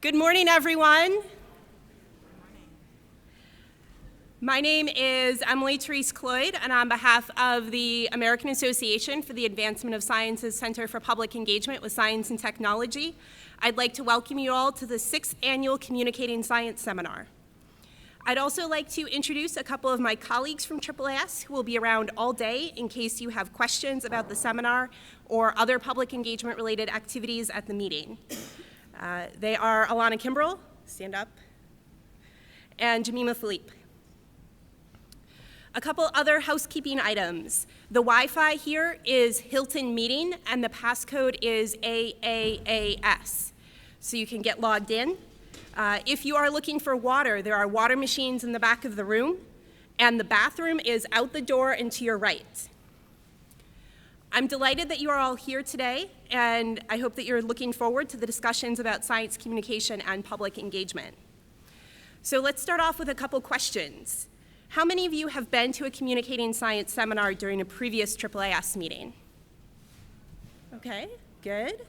Good morning, everyone. My name is Emily Therese Cloyd, and on behalf of the American Association for the Advancement of Science's Center for Public Engagement with Science and Technology, I'd like to welcome you all to the 6th Annual Communicating Science Seminar. I'd also like to introduce a couple of my colleagues from AAAS who will be around all day in case you have questions about the seminar or other public engagement-related activities at the meeting. They are Alana Kimbrell, stand up, and Monica Feliu. A couple other housekeeping items. The Wi-Fi here is Hilton Meeting, and the passcode is AAAS, so you can get logged in. If you are looking for water, there are water machines in the back of the room, and the bathroom is out the door and to your right. I'm delighted that you are all here today, and I hope that you're looking forward to the discussions about science communication and public engagement. So let's start off with a couple questions. How many of you have been to a communicating science seminar during a previous AAAS meeting? Okay, good.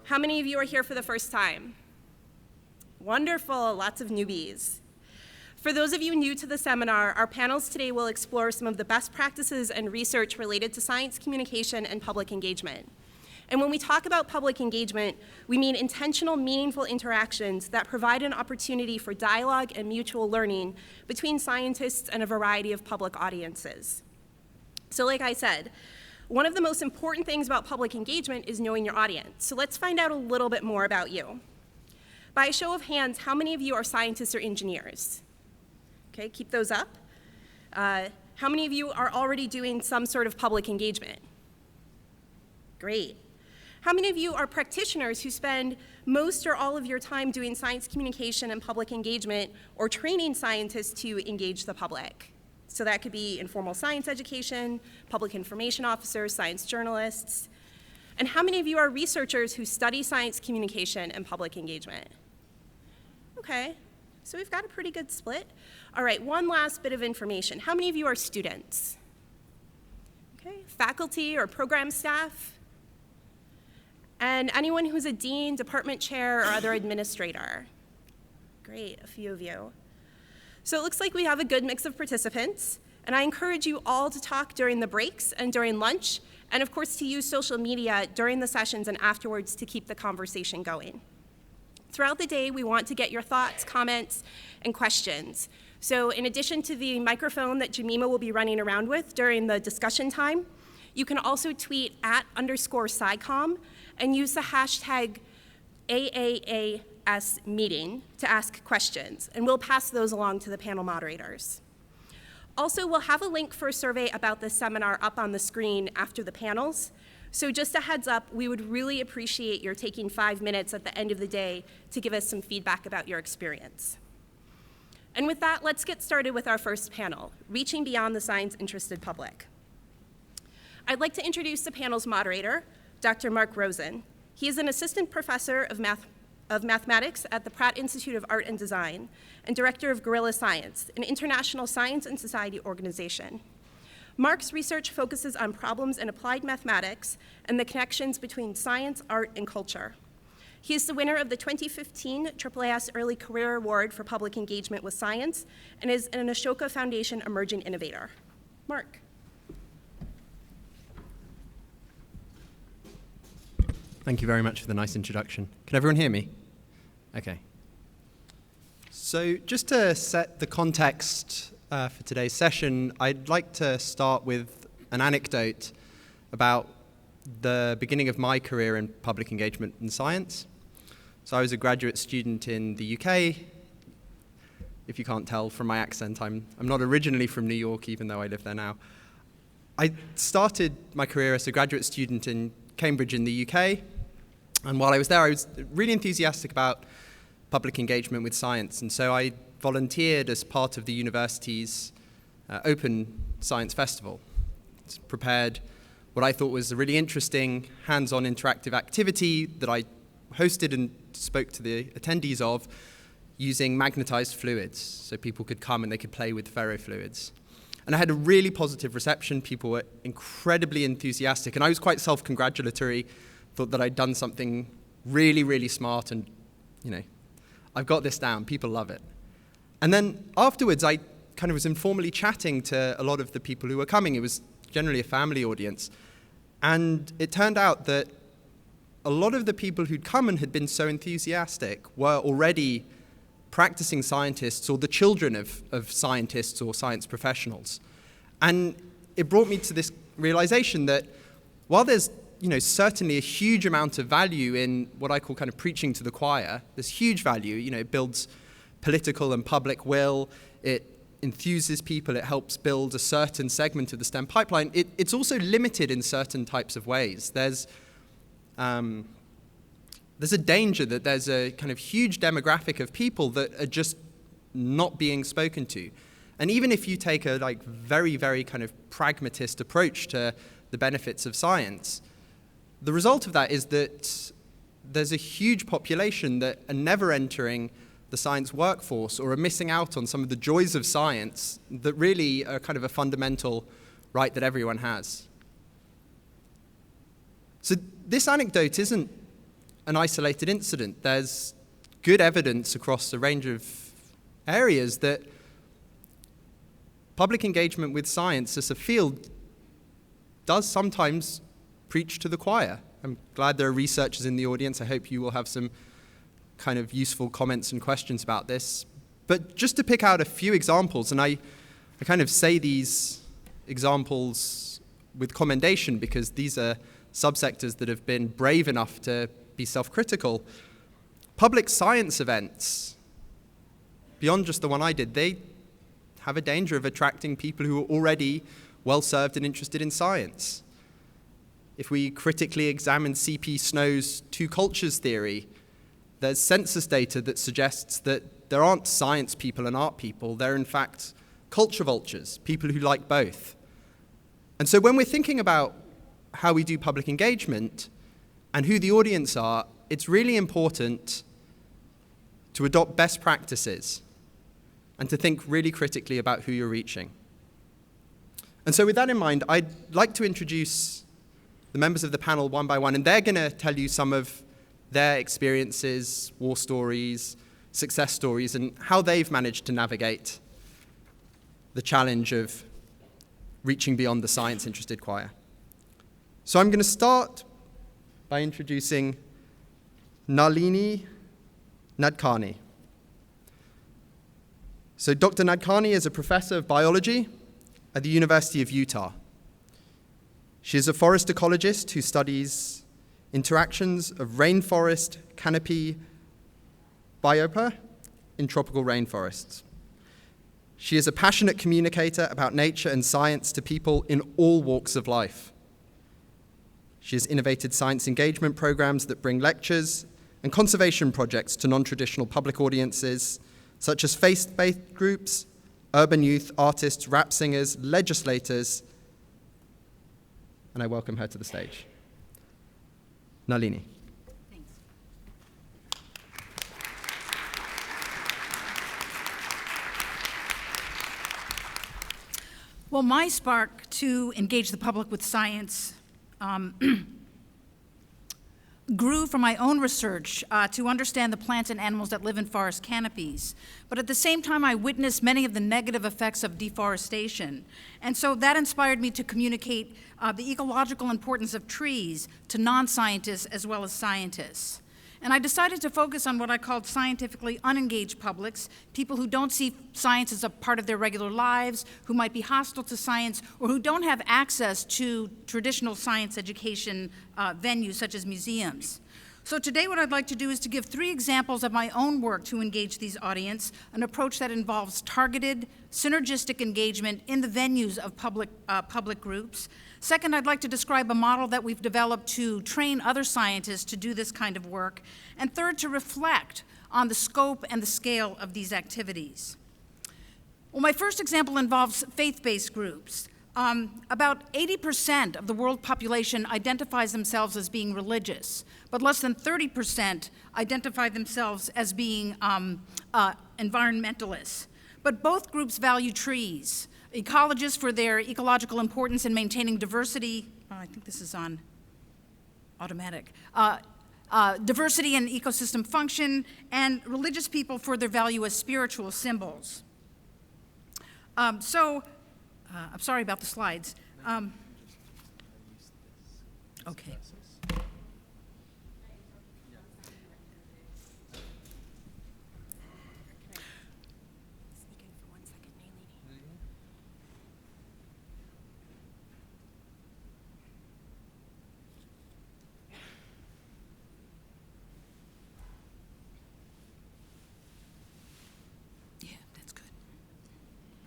How many of you are here for the first time? Wonderful, lots of newbies. For those of you new to the seminar, our panels today will explore some of the best practices and research related to science communication and public engagement. And when we talk about public engagement, we mean intentional, meaningful interactions that provide an opportunity for dialogue and mutual learning between scientists and a variety of public audiences. So like I said, one of the most important things about public engagement is knowing your audience. So let's find out a little bit more about you. By a show of hands, how many of you are scientists or engineers? Okay, keep those up. How many of you are already doing some sort of public engagement? Great. How many of you are practitioners who spend most or all of your time doing science communication and public engagement or training scientists to engage the public? So that could be informal science education, public information officers, science journalists. And how many of you are researchers who study science communication and public engagement? Okay, so we've got a pretty good split. All right, one last bit of information. How many of you are students? Okay, faculty or program staff? And anyone who's a dean, department chair, or other administrator? Great, a few of you. So it looks like we have a good mix of participants, and I encourage you all to talk during the breaks and during lunch, and of course to use social media during the sessions and afterwards to keep the conversation going. Throughout the day, we want to get your thoughts, comments, and questions. So in addition to the microphone that Jemima will be running around with during the discussion time, you can also tweet @_SciComm and use the hashtag AAAS meeting to ask questions, and we'll pass those along to the panel moderators. Also, we'll have a link for a survey about this seminar up on the screen after the panels. So just a heads up, we would really appreciate your taking 5 minutes at the end of the day to give us some feedback about your experience. And with that, let's get started with our first panel, Reaching Beyond the Science-Interested Public. I'd like to introduce the panel's moderator, Dr. Mark Rosen. He is an assistant professor of mathematics at the Pratt Institute of Art and Design and director of Guerrilla Science, an international science and society organization. Mark's research focuses on problems in applied mathematics and the connections between science, art, and culture. He is the winner of the 2015 AAAS Early Career Award for Public Engagement with Science and is an Ashoka Foundation Emerging Innovator. Mark. Thank you very much for the nice introduction. Can everyone hear me? Okay. So just to set the context for today's session, I'd like to start with an anecdote about the beginning of my career in public engagement in science. So I was a graduate student in the UK. If you can't tell from my accent, I'm not originally from New York, even though I live there now. I started my career as a graduate student in Cambridge in the UK. And while I was there, I was really enthusiastic about public engagement with science. And so I volunteered as part of the university's Open Science Festival. It's prepared what I thought was a really interesting hands-on interactive activity that I hosted and spoke to the attendees of using magnetized fluids. So people could come and they could play with ferrofluids. And I had a really positive reception. People were incredibly enthusiastic. And I was quite self-congratulatory, thought that I'd done something really, really smart and, I've got this down. People love it. And then afterwards, I kind of was informally chatting to a lot of the people who were coming. It was generally a family audience. And it turned out that a lot of the people who'd come and had been so enthusiastic were already practicing scientists or the children of scientists or science professionals. And it brought me to this realization that while there's certainly a huge amount of value in what I call kind of preaching to the choir, there's huge value. It builds political and public will, it enthuses people, it helps build a certain segment of the STEM pipeline. It's also limited in certain types of ways. There's a danger that there's a kind of huge demographic of people that are just not being spoken to. And even if you take a very, very kind of pragmatist approach to the benefits of science, the result of that is that there's a huge population that are never entering the science workforce or are missing out on some of the joys of science that really are kind of a fundamental right that everyone has. So this anecdote isn't an isolated incident. There's good evidence across a range of areas that public engagement with science as a field does sometimes preach to the choir. I'm glad there are researchers in the audience. I hope you will have some kind of useful comments and questions about this. But just to pick out a few examples, and I kind of say these examples with commendation because these are subsectors that have been brave enough to be self-critical. Public science events, beyond just the one I did, they have a danger of attracting people who are already well-served and interested in science. If we critically examine C.P. Snow's two cultures theory, there's census data that suggests that there aren't science people and art people. They're in fact culture vultures, people who like both. And so when we're thinking about how we do public engagement and who the audience are, it's really important to adopt best practices and to think really critically about who you're reaching. And so with that in mind, I'd like to introduce the members of the panel one by one, and they're going to tell you some of their experiences, war stories, success stories, and how they've managed to navigate the challenge of reaching beyond the science-interested choir. So I'm going to start by introducing Nalini Nutkani. So Dr. Nutkani is a professor of biology at the University of Utah. She is a forest ecologist who studies interactions of rainforest canopy biota in tropical rainforests. She is a passionate communicator about nature and science to people in all walks of life. She has innovated science engagement programs that bring lectures and conservation projects to non-traditional public audiences, such as faith-based groups, urban youth, artists, rap singers, legislators, and I welcome her to the stage. Nalini. Thanks. Well, my spark to engage the public with science grew from my own research to understand the plants and animals that live in forest canopies. But at the same time, I witnessed many of the negative effects of deforestation. And so that inspired me to communicate the ecological importance of trees to non-scientists as well as scientists. And I decided to focus on what I called scientifically unengaged publics, people who don't see science as a part of their regular lives, who might be hostile to science, or who don't have access to traditional science education venues such as museums. So today what I'd like to do is to give 3 examples of my own work to engage these audience, an approach that involves targeted, synergistic engagement in the venues of public groups. Second, I'd like to describe a model that we've developed to train other scientists to do this kind of work. And third, to reflect on the scope and the scale of these activities. Well, my first example involves faith-based groups. About 80% of the world population identifies themselves as being religious, but less than 30% identify themselves as being environmentalists. But both groups value trees. Ecologists for their ecological importance in maintaining diversity. I think this is on automatic. diversity and ecosystem function, and religious people for their value as spiritual symbols. I'm sorry about the slides. Okay. Yeah, that's good.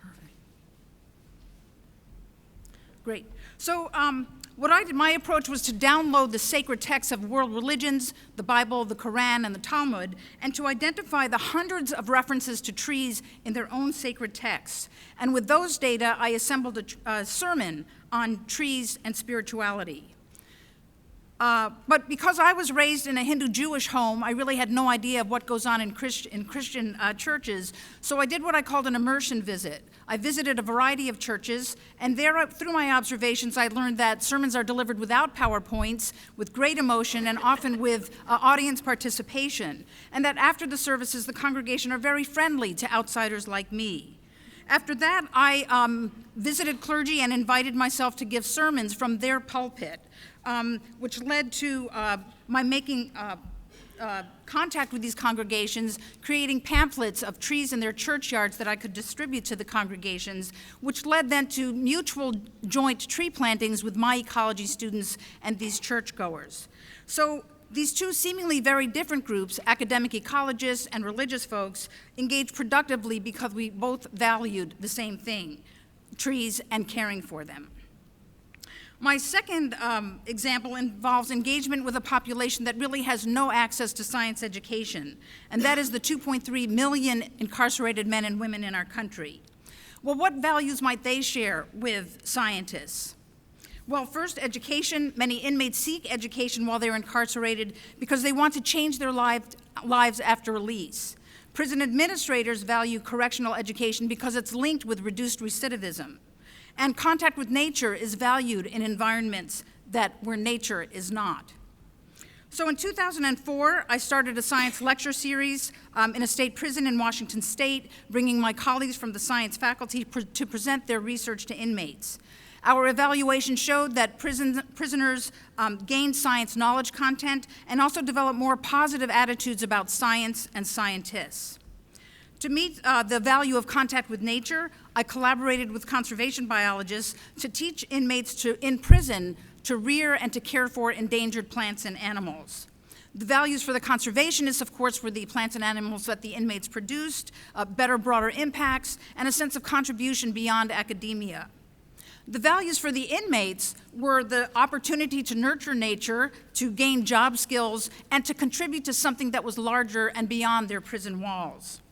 Perfect. Great. So what I did, my approach was to download the sacred texts of world religions, the Bible, the Quran, and the Talmud, and to identify the hundreds of references to trees in their own sacred texts. And with those data, I assembled a sermon on trees and spirituality. But because I was raised in a Hindu-Jewish home, I really had no idea of what goes on in Christian churches, so I did what I called an immersion visit. I visited a variety of churches, and there, through my observations, I learned that sermons are delivered without PowerPoints, with great emotion, and often with audience participation, and that after the services, the congregation are very friendly to outsiders like me. After that, I visited clergy and invited myself to give sermons from their pulpit, which led to my making contact with these congregations, creating pamphlets of trees in their churchyards that I could distribute to the congregations, which led then to mutual joint tree plantings with my ecology students and these churchgoers. So these two seemingly very different groups, academic ecologists and religious folks, engaged productively because we both valued the same thing, trees and caring for them. My second example involves engagement with a population that really has no access to science education, and that is the 2.3 million incarcerated men and women in our country. Well, what values might they share with scientists? Well, first, education. Many inmates seek education while they're incarcerated because they want to change their lives after release. Prison administrators value correctional education because it's linked with reduced recidivism. And contact with nature is valued in environments where nature is not. So in 2004, I started a science lecture series in a state prison in Washington State, bringing my colleagues from the science faculty to present their research to inmates. Our evaluation showed that prisoners gained science knowledge content and also developed more positive attitudes about science and scientists. To meet the value of contact with nature, I collaborated with conservation biologists to teach inmates in prison to rear and to care for endangered plants and animals. The values for the conservationists, of course, were the plants and animals that the inmates produced, better, broader impacts, and a sense of contribution beyond academia. The values for the inmates were the opportunity to nurture nature, to gain job skills, and to contribute to something that was larger and beyond their prison walls.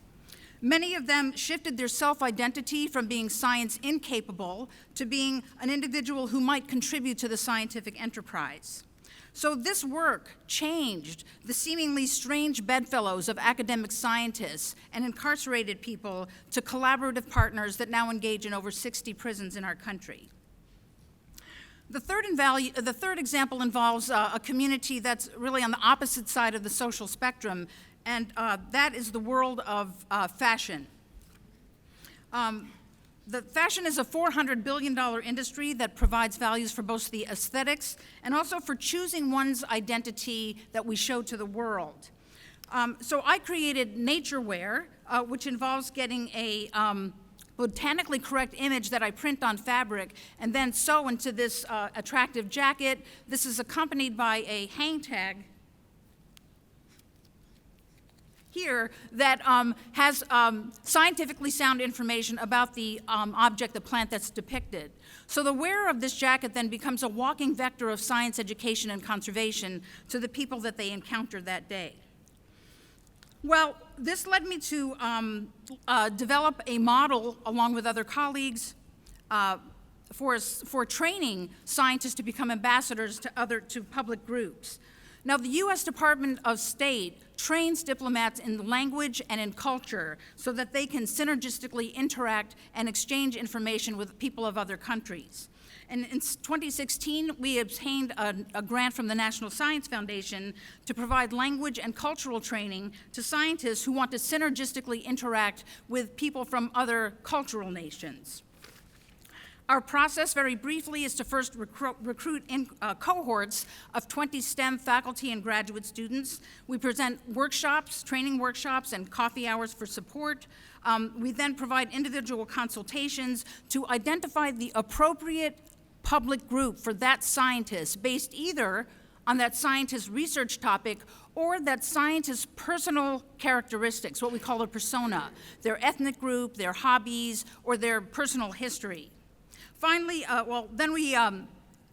Many of them shifted their self-identity from being science incapable to being an individual who might contribute to the scientific enterprise. So this work changed the seemingly strange bedfellows of academic scientists and incarcerated people to collaborative partners that now engage in over 60 prisons in our country. The third example involves a community that's really on the opposite side of the social spectrum, and that is the world of fashion. The fashion is a $400 billion industry that provides values for both the aesthetics and also for choosing one's identity that we show to the world. So I created nature wear, which involves getting a botanically correct image that I print on fabric and then sew into this attractive jacket. This is accompanied by a hang tag here that has scientifically sound information about the object, the plant that's depicted. So the wearer of this jacket then becomes a walking vector of science education and conservation to the people that they encounter that day. Well, this led me to develop a model along with other colleagues for training scientists to become ambassadors to public groups. Now, the U.S. Department of State trains diplomats in language and in culture so that they can synergistically interact and exchange information with people of other countries. And in 2016, we obtained a grant from the National Science Foundation to provide language and cultural training to scientists who want to synergistically interact with people from other cultural nations. Our process, very briefly, is to first recruit in cohorts of 20 STEM faculty and graduate students. We present workshops, training workshops, and coffee hours for support. We then provide individual consultations to identify the appropriate public group for that scientist, based either on that scientist's research topic or that scientist's personal characteristics, what we call a persona, their ethnic group, their hobbies, or their personal history. Finally,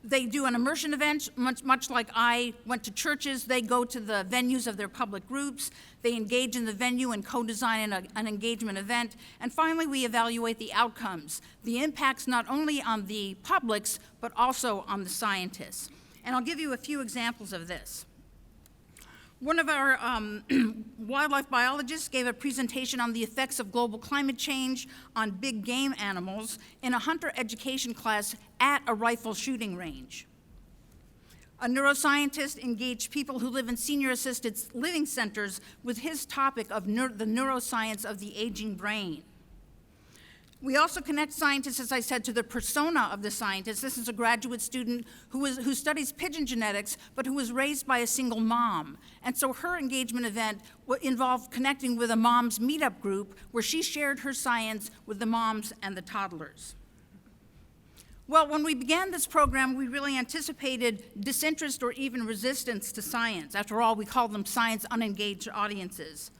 they do an immersion event, much like I went to churches. They go to the venues of their public groups. They engage in the venue and co-design an engagement event. And finally, we evaluate the outcomes, the impacts not only on the publics, but also on the scientists. And I'll give you a few examples of this. One of our wildlife biologists gave a presentation on the effects of global climate change on big game animals in a hunter education class at a rifle shooting range. A neuroscientist engaged people who live in senior-assisted living centers with his topic of the neuroscience of the aging brain. We also connect scientists, as I said, to the persona of the scientist. This is a graduate student who studies pigeon genetics, but who was raised by a single mom. And so her engagement event involved connecting with a mom's meetup group where she shared her science with the moms and the toddlers. Well, when we began this program, we really anticipated disinterest or even resistance to science. After all, we call them science unengaged audiences.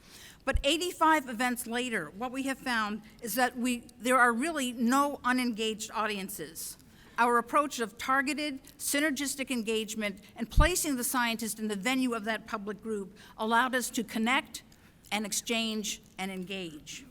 But 85 events later, what we have found is that there are really no unengaged audiences. Our approach of targeted, synergistic engagement and placing the scientist in the venue of that public group allowed us to connect and exchange and engage.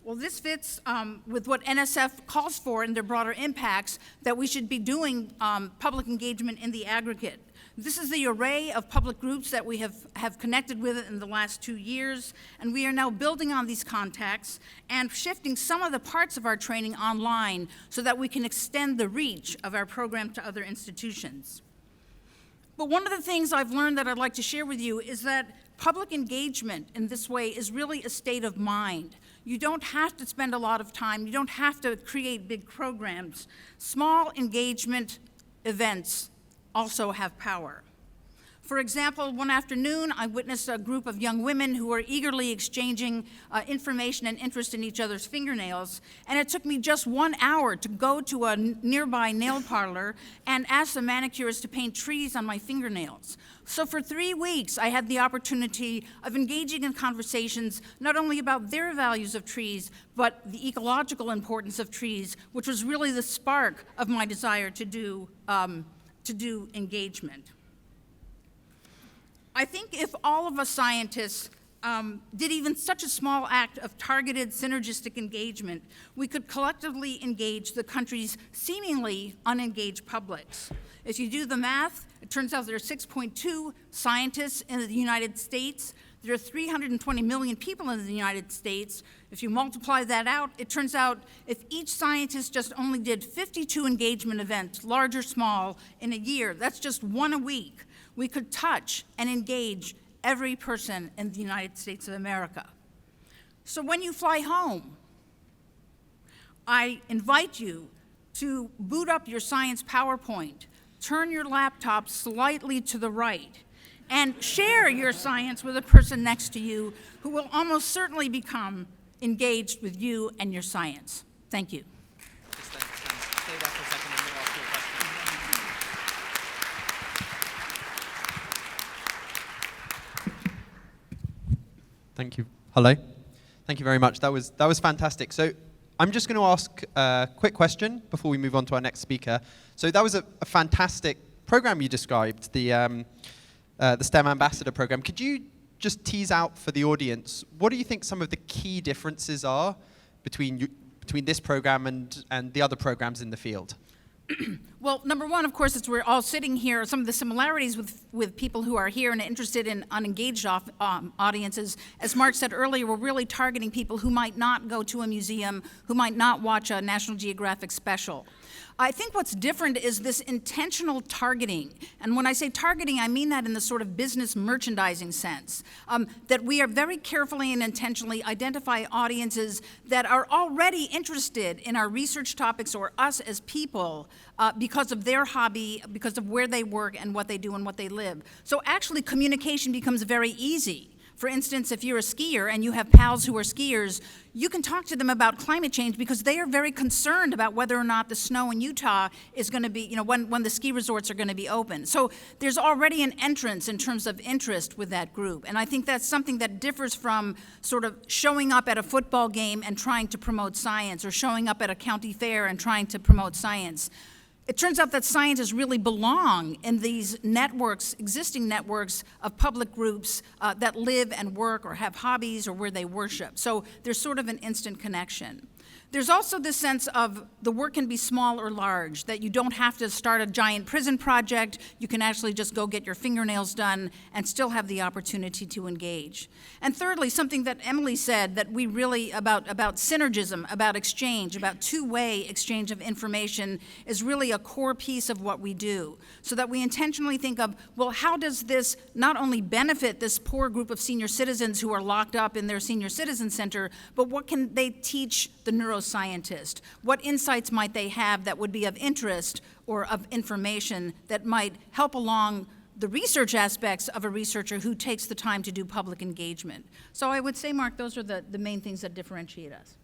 Well, this fits with what NSF calls for in their broader impacts, that we should be doing public engagement in the aggregate. This is the array of public groups that we have connected with in the last 2 years, and we are now building on these contacts and shifting some of the parts of our training online so that we can extend the reach of our program to other institutions. But one of the things I've learned that I'd like to share with you is that public engagement in this way is really a state of mind. You don't have to spend a lot of time. You don't have to create big programs. Small engagement events also have power. For example, one afternoon, I witnessed a group of young women who were eagerly exchanging information and interest in each other's fingernails, and it took me just 1 hour to go to a nearby nail parlor and ask the manicurist to paint trees on my fingernails. So for 3 weeks, I had the opportunity of engaging in conversations not only about their values of trees, but the ecological importance of trees, which was really the spark of my desire to do engagement. I think if all of us scientists did even such a small act of targeted synergistic engagement, we could collectively engage the country's seemingly unengaged publics. If you do the math, it turns out there are 6.2 scientists in the United States. There are 320 million people in the United States. If you multiply that out, it turns out if each scientist just only did 52 engagement events, large or small, in a year, that's just one a week, we could touch and engage every person in the United States of America. So when you fly home, I invite you to boot up your science PowerPoint, turn your laptop slightly to the right, and share your science with a person next to you who will almost certainly become engaged with you and your science. Thank you. Stay there for a second and we'll ask you a question. Thank you. Hello. Thank you very much. That was fantastic. So I'm just going to ask a quick question before we move on to our next speaker. So that was a fantastic program you described, the STEM Ambassador Program. Could you just tease out for the audience, what do you think some of the key differences are between this program and the other programs in the field? Well, number one, of course, we're all sitting here. Some of the similarities with people who are here and interested in unengaged audiences, as Mark said earlier, we're really targeting people who might not go to a museum, who might not watch a National Geographic special. I think what's different is this intentional targeting. And when I say targeting, I mean that in the sort of business merchandising sense, that we are very carefully and intentionally identify audiences that are already interested in our research topics or us as people because of their hobby, because of where they work and what they do and what they live. So actually communication becomes very easy. For instance, if you're a skier and you have pals who are skiers, you can talk to them about climate change because they are very concerned about whether or not the snow in Utah is going to be, when the ski resorts are going to be open. So there's already an entrance in terms of interest with that group. And I think that's something that differs from sort of showing up at a football game and trying to promote science, or showing up at a county fair and trying to promote science. It turns out that scientists really belong in these networks, existing networks of public groups that live and work or have hobbies or where they worship. So there's sort of an instant connection. There's also this sense of the work can be small or large, that you don't have to start a giant prison project. You can actually just go get your fingernails done and still have the opportunity to engage. And thirdly, something that Emily said, that we really, about synergism, about exchange, about two-way exchange of information is really a core piece of what we do. So that we intentionally think of, well, how does this not only benefit this poor group of senior citizens who are locked up in their senior citizen center, but what can they teach the neuroscientist? What insights might they have that would be of interest or of information that might help along the research aspects of a researcher who takes the time to do public engagement? So I would say, Mark, those are the main things that differentiate us.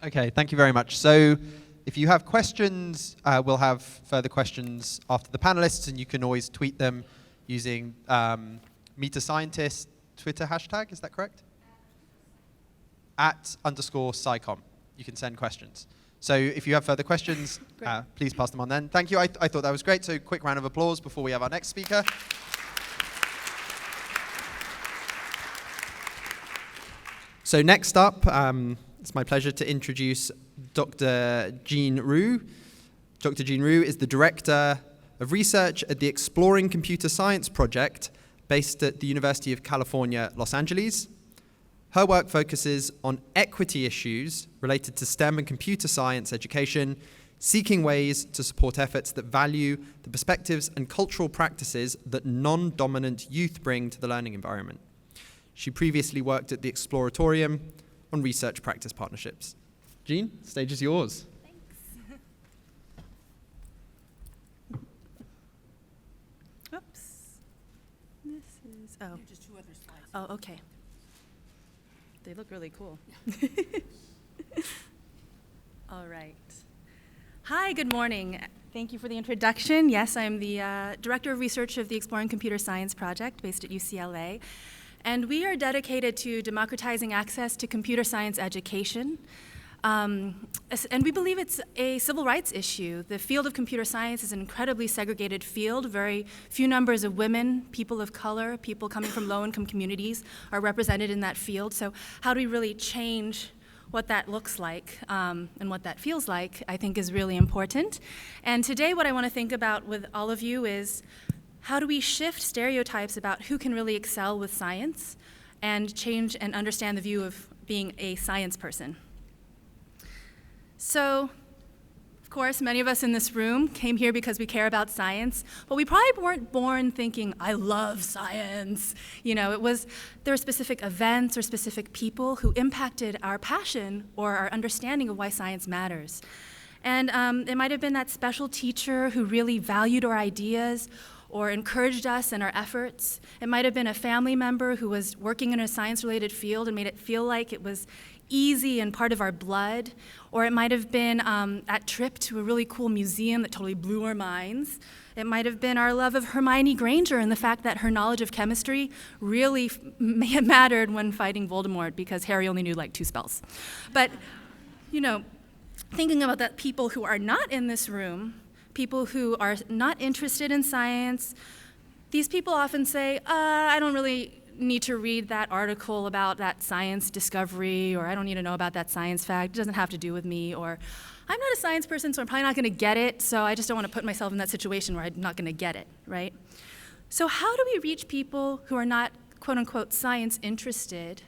Okay, thank you very much. So if you have questions, we'll have further questions after the panelists, and you can always tweet them using Meet a Scientist Twitter hashtag, is that correct? @_SciComm. You can send questions. So if you have further questions, please pass them on then. Thank you. I thought that was great. So quick round of applause before we have our next speaker. So next up, it's my pleasure to introduce Dr. Jean Roux. Dr. Jean Roux is the Director of Research at the Exploring Computer Science Project based at the University of California, Los Angeles. Her work focuses on equity issues related to STEM and computer science education, seeking ways to support efforts that value the perspectives and cultural practices that non-dominant youth bring to the learning environment. She previously worked at the Exploratorium on research practice partnerships. Jean, the stage is yours. Thanks. Oops. This is, Just two other slides. oh, okay. They look really cool. All right. Hi, good morning. Thank you for the introduction. Yes, I'm the Director of Research of the Exploring Computer Science Project based at UCLA. And we are dedicated to democratizing access to computer science education. And we believe it's a civil rights issue. The field of computer science is an incredibly segregated field. Very few numbers of women, people of color, people coming from low-income communities are represented in that field. So how do we really change what that looks like and what that feels like, I think, is really important. And today what I want to think about with all of you is how do we shift stereotypes about who can really excel with science and change and understand the view of being a science person. So, of course, many of us in this room came here because we care about science, but we probably weren't born thinking, I love science. There were specific events or specific people who impacted our passion or our understanding of why science matters. And it might have been that special teacher who really valued our ideas or encouraged us in our efforts. It might have been a family member who was working in a science-related field and made it feel like it was easy and part of our blood. Or it might have been that trip to a really cool museum that totally blew our minds. It might have been our love of Hermione Granger and the fact that her knowledge of chemistry really mattered when fighting Voldemort because Harry only knew like 2 spells. But, thinking about that people who are not in this room, people who are not interested in science, these people often say, I don't really need to read that article about that science discovery, or I don't need to know about that science fact. It doesn't have to do with me, or I'm not a science person, so I'm probably not going to get it, so I just don't want to put myself in that situation where I'm not going to get it, right? So how do we reach people who are not, quote unquote, science interested?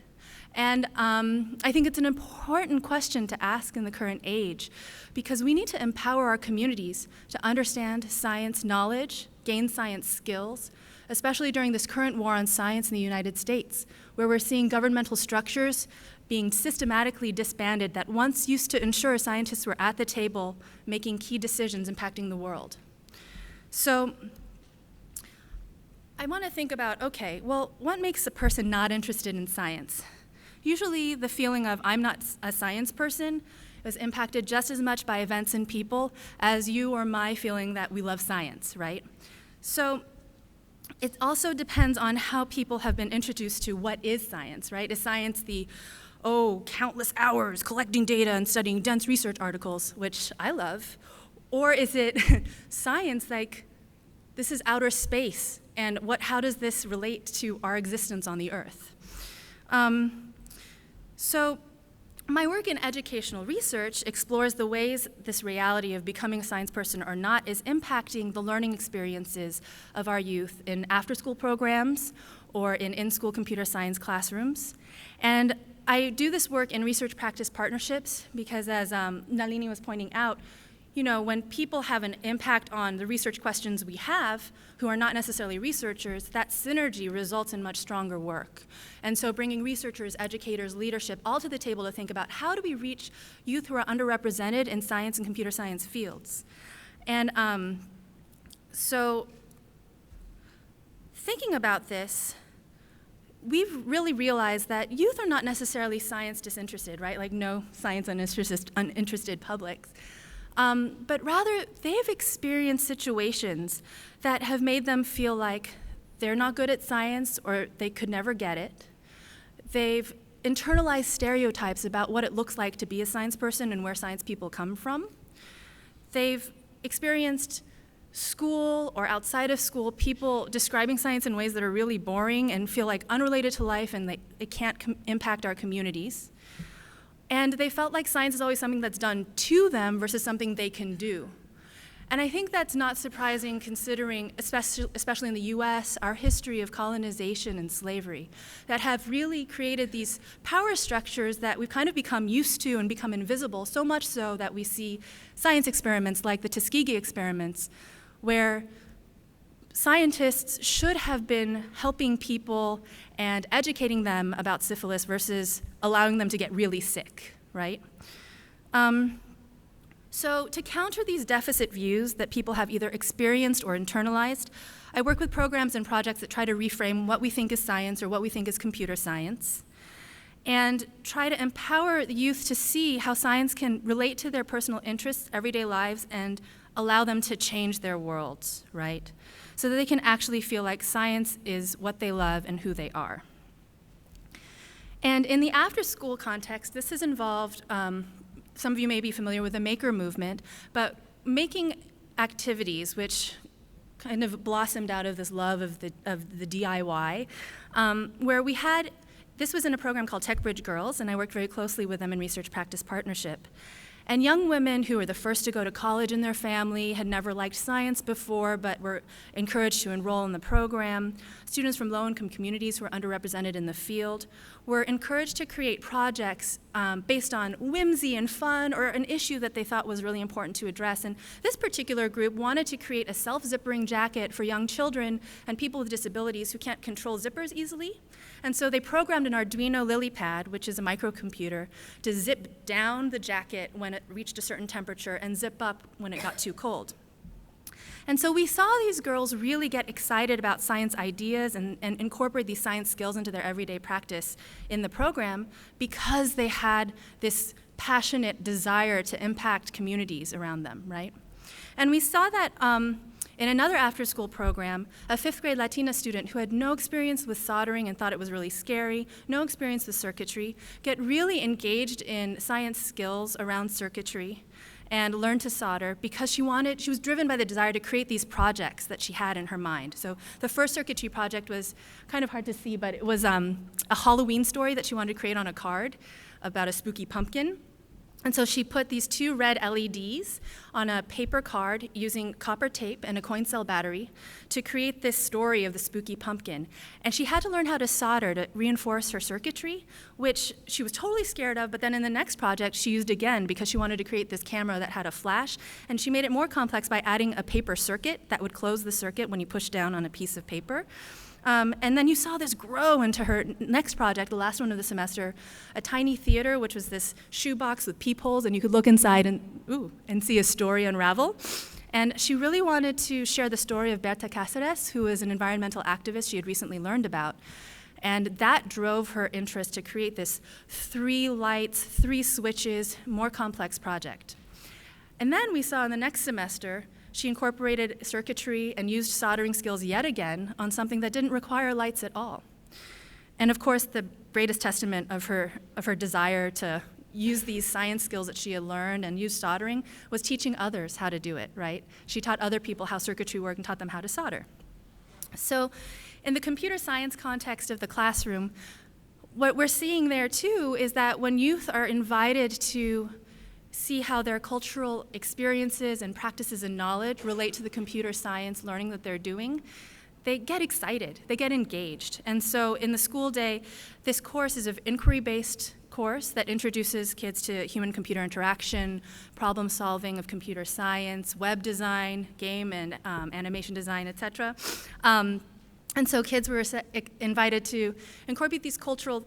And I think it's an important question to ask in the current age, because we need to empower our communities to understand science knowledge, gain science skills, especially during this current war on science in the United States, where we're seeing governmental structures being systematically disbanded that once used to ensure scientists were at the table making key decisions impacting the world. So I want to think about, okay, well, what makes a person not interested in science? Usually the feeling of I'm not a science person is impacted just as much by events and people as you or my feeling that we love science, right? So it also depends on how people have been introduced to what is science, right? Is science the, countless hours collecting data and studying dense research articles, which I love? Or is it science like, this is outer space, and how does this relate to our existence on the Earth? So my work in educational research explores the ways this reality of becoming a science person or not is impacting the learning experiences of our youth in after-school programs or in-school computer science classrooms. And I do this work in research practice partnerships because, as Nalini was pointing out, when people have an impact on the research questions we have, who are not necessarily researchers, that synergy results in much stronger work. And so bringing researchers, educators, leadership, all to the table to think about how do we reach youth who are underrepresented in science and computer science fields. And so thinking about this, we've really realized that youth are not necessarily science disinterested, right? Like no science uninterested publics. But rather, they've experienced situations that have made them feel like they're not good at science or they could never get it. They've internalized stereotypes about what it looks like to be a science person and where science people come from. They've experienced school or outside of school people describing science in ways that are really boring and feel like unrelated to life and it can't impact our communities. And they felt like science is always something that's done to them versus something they can do. And I think that's not surprising considering, especially in the US, our history of colonization and slavery that have really created these power structures that we've kind of become used to and become invisible, so much so that we see science experiments like the Tuskegee experiments, where scientists should have been helping people and educating them about syphilis versus allowing them to get really sick, right? So to counter these deficit views that people have either experienced or internalized, I work with programs and projects that try to reframe what we think is science or what we think is computer science, and try to empower the youth to see how science can relate to their personal interests, everyday lives, and allow them to change their worlds, right? So that they can actually feel like science is what they love and who they are. And in the after-school context, this has involved, some of you may be familiar with the maker movement, but making activities which kind of blossomed out of this love of the DIY, where we had, this was in a program called Tech Bridge Girls, and I worked very closely with them in Research Practice Partnership. And young women who were the first to go to college in their family, had never liked science before, but were encouraged to enroll in the program. Students from low-income communities who were underrepresented in the field were encouraged to create projects based on whimsy and fun or an issue that they thought was really important to address. And this particular group wanted to create a self-zippering jacket for young children and people with disabilities who can't control zippers easily. And so they programmed an Arduino LilyPad, which is a microcomputer, to zip down the jacket when it reached a certain temperature and zip up when it got too cold. And so we saw these girls really get excited about science ideas and incorporate these science skills into their everyday practice in the program because they had this passionate desire to impact communities around them, right? And we saw that in another after-school program, a 5th grade Latina student who had no experience with soldering and thought it was really scary, no experience with circuitry, get really engaged in science skills around circuitry, and learned to solder because she was driven by the desire to create these projects that she had in her mind. So the first circuitry project was kind of hard to see, but it was a Halloween story that she wanted to create on a card about a spooky pumpkin. And so she put these 2 red LEDs on a paper card using copper tape and a coin cell battery to create this story of the spooky pumpkin. And she had to learn how to solder to reinforce her circuitry, which she was totally scared of, but then in the next project she used again because she wanted to create this camera that had a flash, and she made it more complex by adding a paper circuit that would close the circuit when you push down on a piece of paper. And then you saw this grow into her next project, the last one of the semester, a tiny theater, which was this shoebox with peepholes, and you could look inside and see a story unravel. And she really wanted to share the story of Berta Cáceres, who is an environmental activist she had recently learned about. And that drove her interest to create this 3 lights, 3 switches, more complex project. And then we saw in the next semester, she incorporated circuitry and used soldering skills yet again on something that didn't require lights at all. And of course, the greatest testament of her desire to use these science skills that she had learned and use soldering was teaching others how to do it, right? She taught other people how circuitry worked and taught them how to solder. So in the computer science context of the classroom, what we're seeing there too is that when youth are invited to see how their cultural experiences and practices and knowledge relate to the computer science learning that they're doing, they get excited, they get engaged. And so in the school day, this course is an inquiry-based course that introduces kids to human-computer interaction, problem solving of computer science, web design, game and animation design, etc. And so kids were invited to incorporate these cultural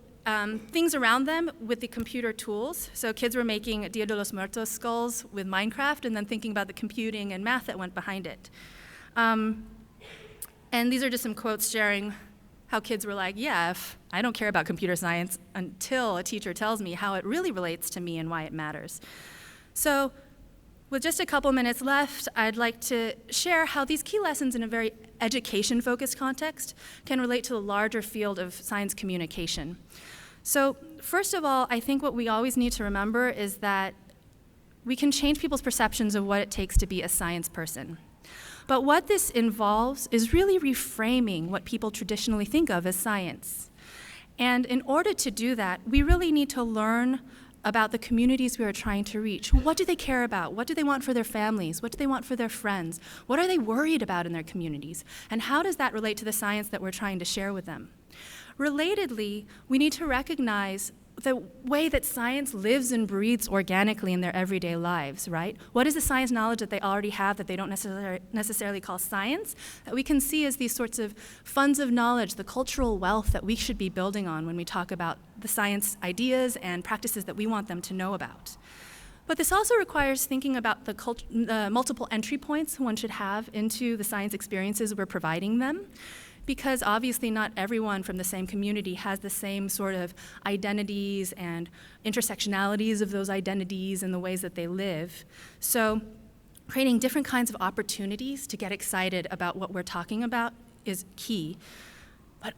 things around them with the computer tools. So kids were making Dia de los Muertos skulls with Minecraft and then thinking about the computing and math that went behind it. And these are just some quotes sharing how kids were like, yeah, if I don't care about computer science until a teacher tells me how it really relates to me and why it matters. So with just a couple minutes left, I'd like to share how these key lessons in a very education-focused context can relate to the larger field of science communication. So first of all, I think what we always need to remember is that we can change people's perceptions of what it takes to be a science person. But what this involves is really reframing what people traditionally think of as science. And in order to do that, we really need to learn about the communities we are trying to reach. What do they care about? What do they want for their families? What do they want for their friends? What are they worried about in their communities? And how does that relate to the science that we're trying to share with them? Relatedly, we need to recognize the way that science lives and breathes organically in their everyday lives, right? What is the science knowledge that they already have that they don't necessarily call science, that we can see as these sorts of funds of knowledge, the cultural wealth that we should be building on when we talk about the science ideas and practices that we want them to know about. But this also requires thinking about the multiple entry points one should have into the science experiences we're providing them, because obviously not everyone from the same community has the same sort of identities and intersectionalities of those identities and the ways that they live. So creating different kinds of opportunities to get excited about what we're talking about is key. But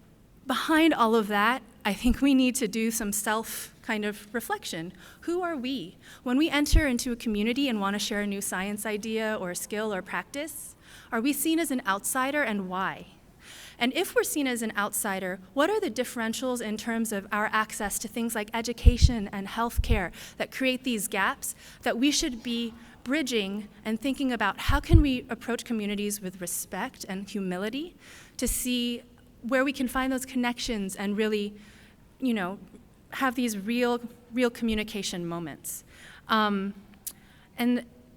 behind all of that, I think we need to do some self kind of reflection. Who are we? When we enter into a community and want to share a new science idea or a skill or practice, are we seen as an outsider, and why? And if we're seen as an outsider, what are the differentials in terms of our access to things like education and healthcare that create these gaps that we should be bridging and thinking about how can we approach communities with respect and humility to see where we can find those connections and really, have these real communication moments.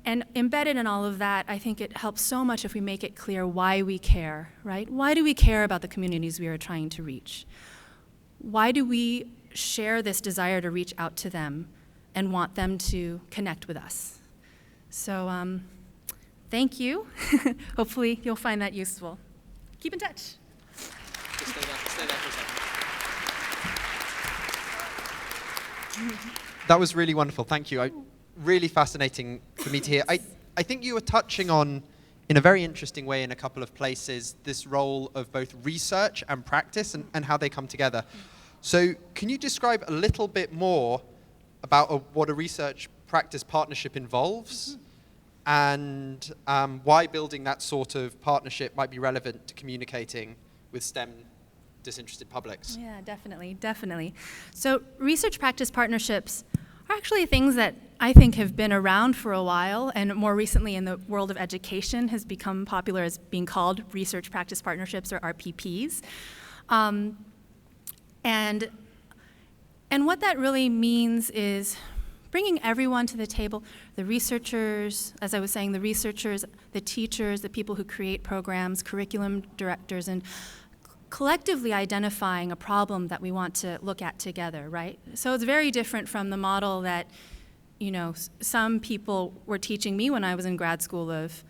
And embedded in all of that, I think it helps so much if we make it clear why we care, right? Why do we care about the communities we are trying to reach? Why do we share this desire to reach out to them and want them to connect with us? So thank you. Hopefully you'll find that useful. Keep in touch. Stay there for a second. That was really wonderful. Thank you. Really fascinating for me to hear. I think you were touching on, in a very interesting way in a couple of places, this role of both research and practice and how they come together. So can you describe a little bit more about what a research practice partnership involves, and why building that sort of partnership might be relevant to communicating with STEM disinterested publics. Yeah, definitely. So research practice partnerships are actually things that I think have been around for a while, and more recently in the world of education has become popular as being called research practice partnerships, or RPPs. And what that really means is bringing everyone to the table, the researchers, as I was saying, the researchers, the teachers, the people who create programs, curriculum directors, and collectively identifying a problem that we want to look at together, right? So it's very different from the model that, some people were teaching me when I was in grad school of,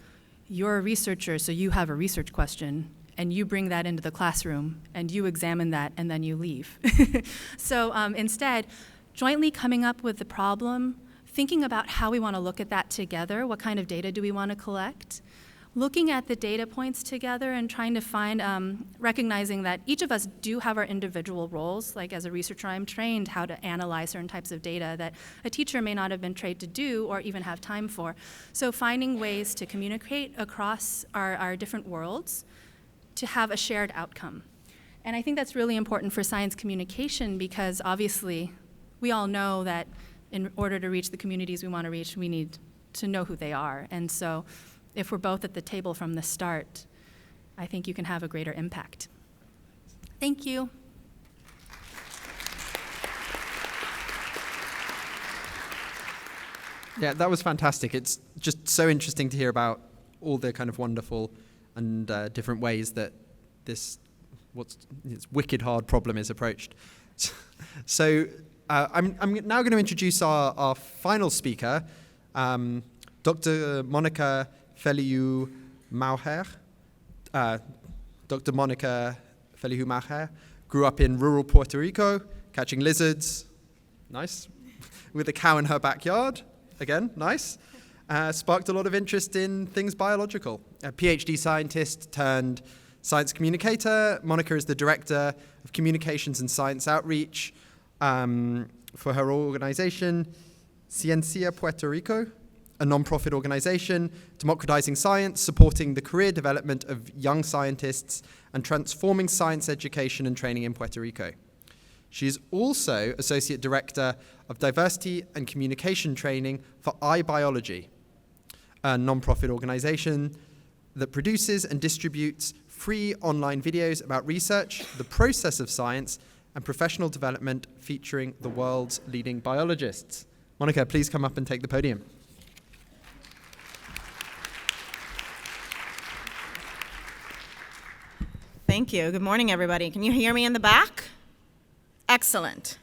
you're a researcher, so you have a research question, and you bring that into the classroom, and you examine that, and then you leave. So instead, jointly coming up with the problem, thinking about how we want to look at that together, what kind of data do we want to collect, looking at the data points together and trying to find, recognizing that each of us do have our individual roles. Like as a researcher, I'm trained how to analyze certain types of data that a teacher may not have been trained to do or even have time for. So finding ways to communicate across our different worlds to have a shared outcome. And I think that's really important for science communication because obviously we all know that in order to reach the communities we want to reach, we need to know who they are. And so if we're both at the table from the start, I think you can have a greater impact. Thank you. Yeah, that was fantastic. It's just so interesting to hear about all the kind of wonderful and different ways that this wicked hard problem is approached. So I'm now going to introduce our final speaker, Dr. Monica Feliu Mauher. Dr. Monica Feliu Mauher grew up in rural Puerto Rico, catching lizards, nice, with a cow in her backyard, again, nice. Sparked a lot of interest in things biological. A PhD scientist turned science communicator. Monica is the director of communications and science outreach for her organization, Ciencia Puerto Rico, a non-profit organization democratizing science, supporting the career development of young scientists, and transforming science education and training in Puerto Rico. She is also Associate Director of Diversity and Communication Training for iBiology, a non-profit organization that produces and distributes free online videos about research, the process of science, and professional development featuring the world's leading biologists. Monica, please come up and take the podium. Thank you. Good morning, everybody. Can you hear me in the back? Excellent.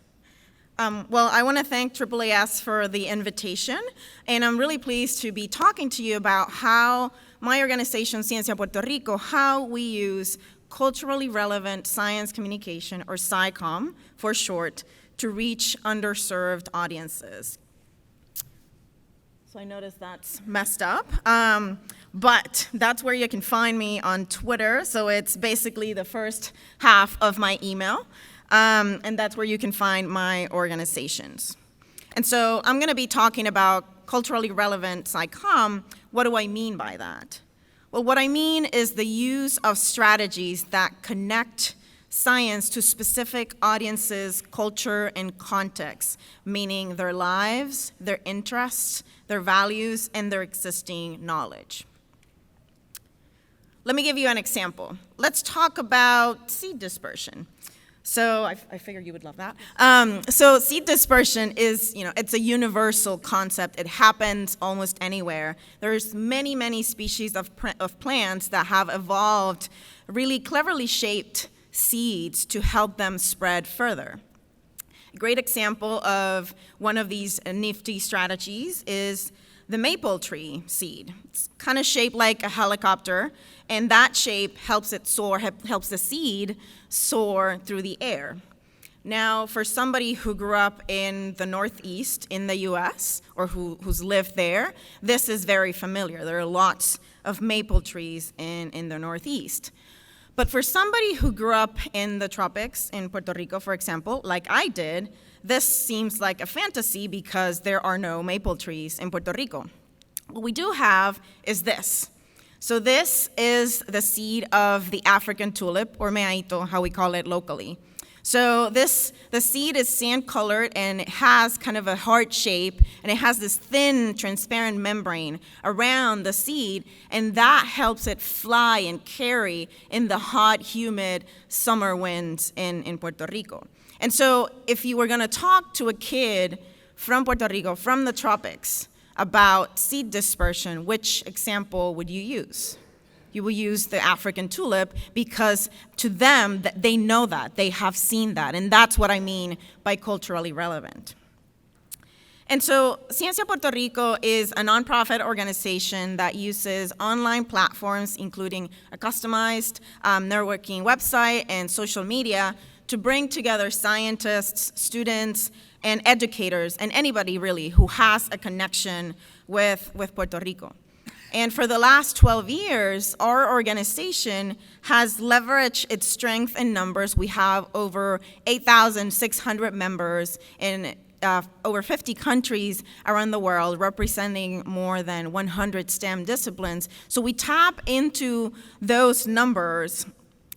Well, I want to thank AAAS for the invitation, and I'm really pleased to be talking to you about how my organization, Ciencia Puerto Rico, how we use culturally relevant science communication, or SciComm for short, to reach underserved audiences. So I noticed that's messed up, but that's where you can find me on Twitter. So it's basically the first half of my email. And that's where you can find my organizations. And so I'm going to be talking about culturally relevant SciComm. What do I mean by that? Well, what I mean is the use of strategies that connect science to specific audiences, culture, and context, meaning their lives, their interests, their values, and their existing knowledge. Let me give you an example. Let's talk about seed dispersion. So I figured you would love that. So seed dispersion is, it's a universal concept. It happens almost anywhere. There's many, many species of plants that have evolved really cleverly shaped seeds to help them spread further. A great example of one of these nifty strategies is the maple tree seed. It's kind of shaped like a helicopter, and that shape helps it soar, helps the seed soar through the air. Now, for somebody who grew up in the Northeast in the US, or who's lived there, this is very familiar. There are lots of maple trees in the Northeast. But for somebody who grew up in the tropics, in Puerto Rico, for example, like I did, this seems like a fantasy because there are no maple trees in Puerto Rico. What we do have is this. So this is the seed of the African tulip, or meaito, how we call it locally. So the seed is sand-colored, and it has kind of a heart shape, and it has this thin, transparent membrane around the seed, and that helps it fly and carry in the hot, humid summer winds in Puerto Rico. And so if you were going to talk to a kid from Puerto Rico, from the tropics, about seed dispersion, which example would you use? You will use the African tulip because to them, they know that, they have seen that, and that's what I mean by culturally relevant. And so Ciencia Puerto Rico is a nonprofit organization that uses online platforms, including a customized networking website and social media, to bring together scientists, students, and educators, and anybody really who has a connection with Puerto Rico. And for the last 12 years, our organization has leveraged its strength and numbers. We have over 8,600 members in over 50 countries around the world, representing more than 100 STEM disciplines. So we tap into those numbers,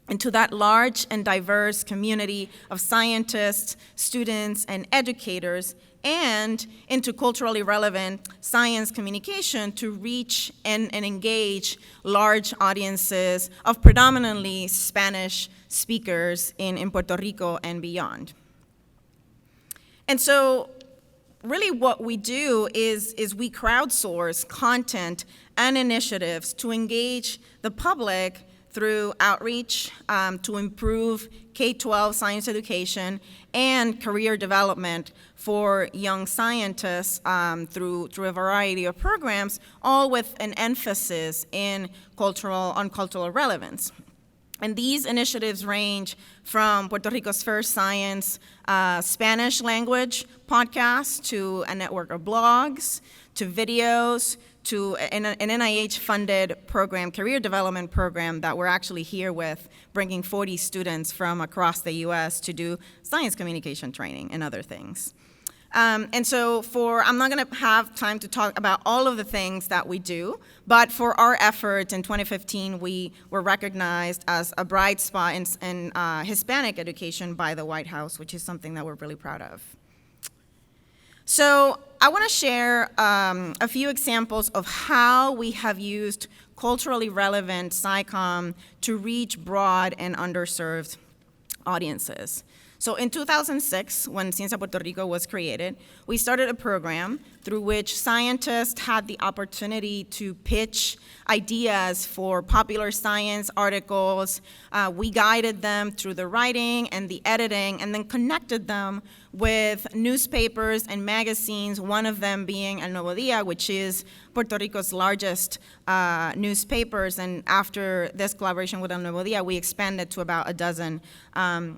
into that large and diverse community of scientists, students, and educators, and into culturally relevant science communication to reach and engage large audiences of predominantly Spanish speakers in Puerto Rico and beyond. And so really what we do is we crowdsource content and initiatives to engage the public through outreach to improve K-12 science education and career development for young scientists through a variety of programs, all with an emphasis on cultural relevance. And these initiatives range from Puerto Rico's first science Spanish language podcast to a network of blogs, to videos, to an NIH-funded program, career development program that we're actually here with, bringing 40 students from across the US to do science communication training and other things. And so I'm not going to have time to talk about all of the things that we do, but for our efforts in 2015, we were recognized as a bright spot in Hispanic education by the White House, which is something that we're really proud of. So I want to share a few examples of how we have used culturally relevant SciComm to reach broad and underserved audiences. So in 2006, when Ciencia Puerto Rico was created, we started a program through which scientists had the opportunity to pitch ideas for popular science articles. We guided them through the writing and the editing, and then connected them with newspapers and magazines, one of them being El Nuevo Dia, which is Puerto Rico's largest newspapers. And after this collaboration with El Nuevo Dia, we expanded to about a dozen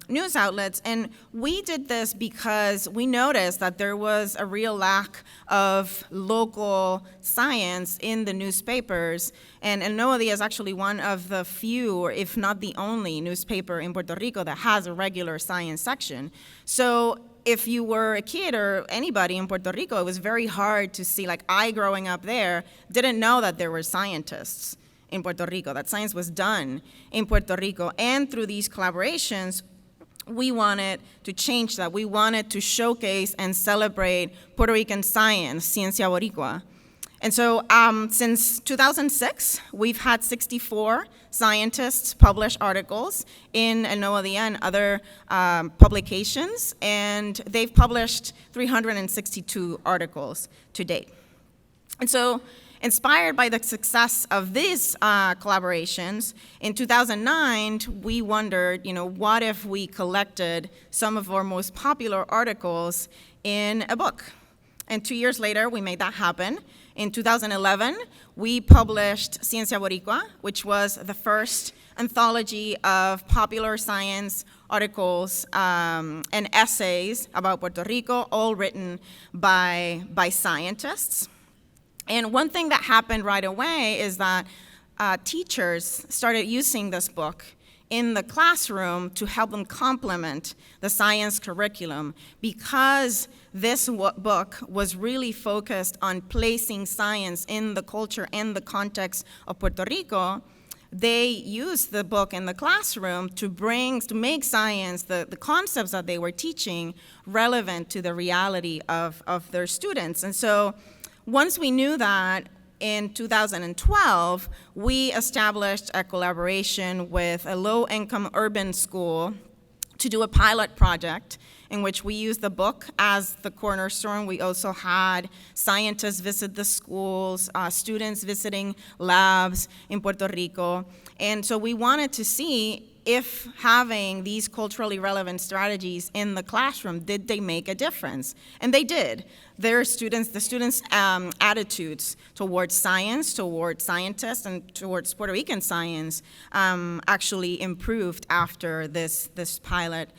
news outlets. And we did this because we noticed that there was a real lack of local science in the newspapers. And El Nuevo Dia is actually one of the few, or if not the only, newspaper in Puerto Rico that has a regular science section. So if you were a kid or anybody in Puerto Rico, it was very hard to see, like I growing up there, didn't know that there were scientists in Puerto Rico, that science was done in Puerto Rico. And through these collaborations, we wanted to change that. We wanted to showcase and celebrate Puerto Rican science, Ciencia Boricua. And so since 2006, we've had 64 scientists publish articles in El Nuevo Dia and other publications, and they've published 362 articles to date. And so, inspired by the success of these collaborations, in 2009, we wondered, what if we collected some of our most popular articles in a book? And 2 years later, we made that happen. In 2011, we published Ciencia Boricua, which was the first anthology of popular science articles and essays about Puerto Rico, all written by scientists. And one thing that happened right away is that teachers started using this book in the classroom to help them complement the science curriculum. Because this book was really focused on placing science in the culture and the context of Puerto Rico, they used the book in the classroom to make science, the concepts that they were teaching, relevant to the reality of their students. And so once we knew that, in 2012, we established a collaboration with a low-income urban school to do a pilot project in which we used the book as the cornerstone. We also had scientists visit the schools, students visiting labs in Puerto Rico. And so we wanted to see if having these culturally relevant strategies in the classroom, did they make a difference? And they did. The students' attitudes towards science, towards scientists, and towards Puerto Rican science actually improved after this pilot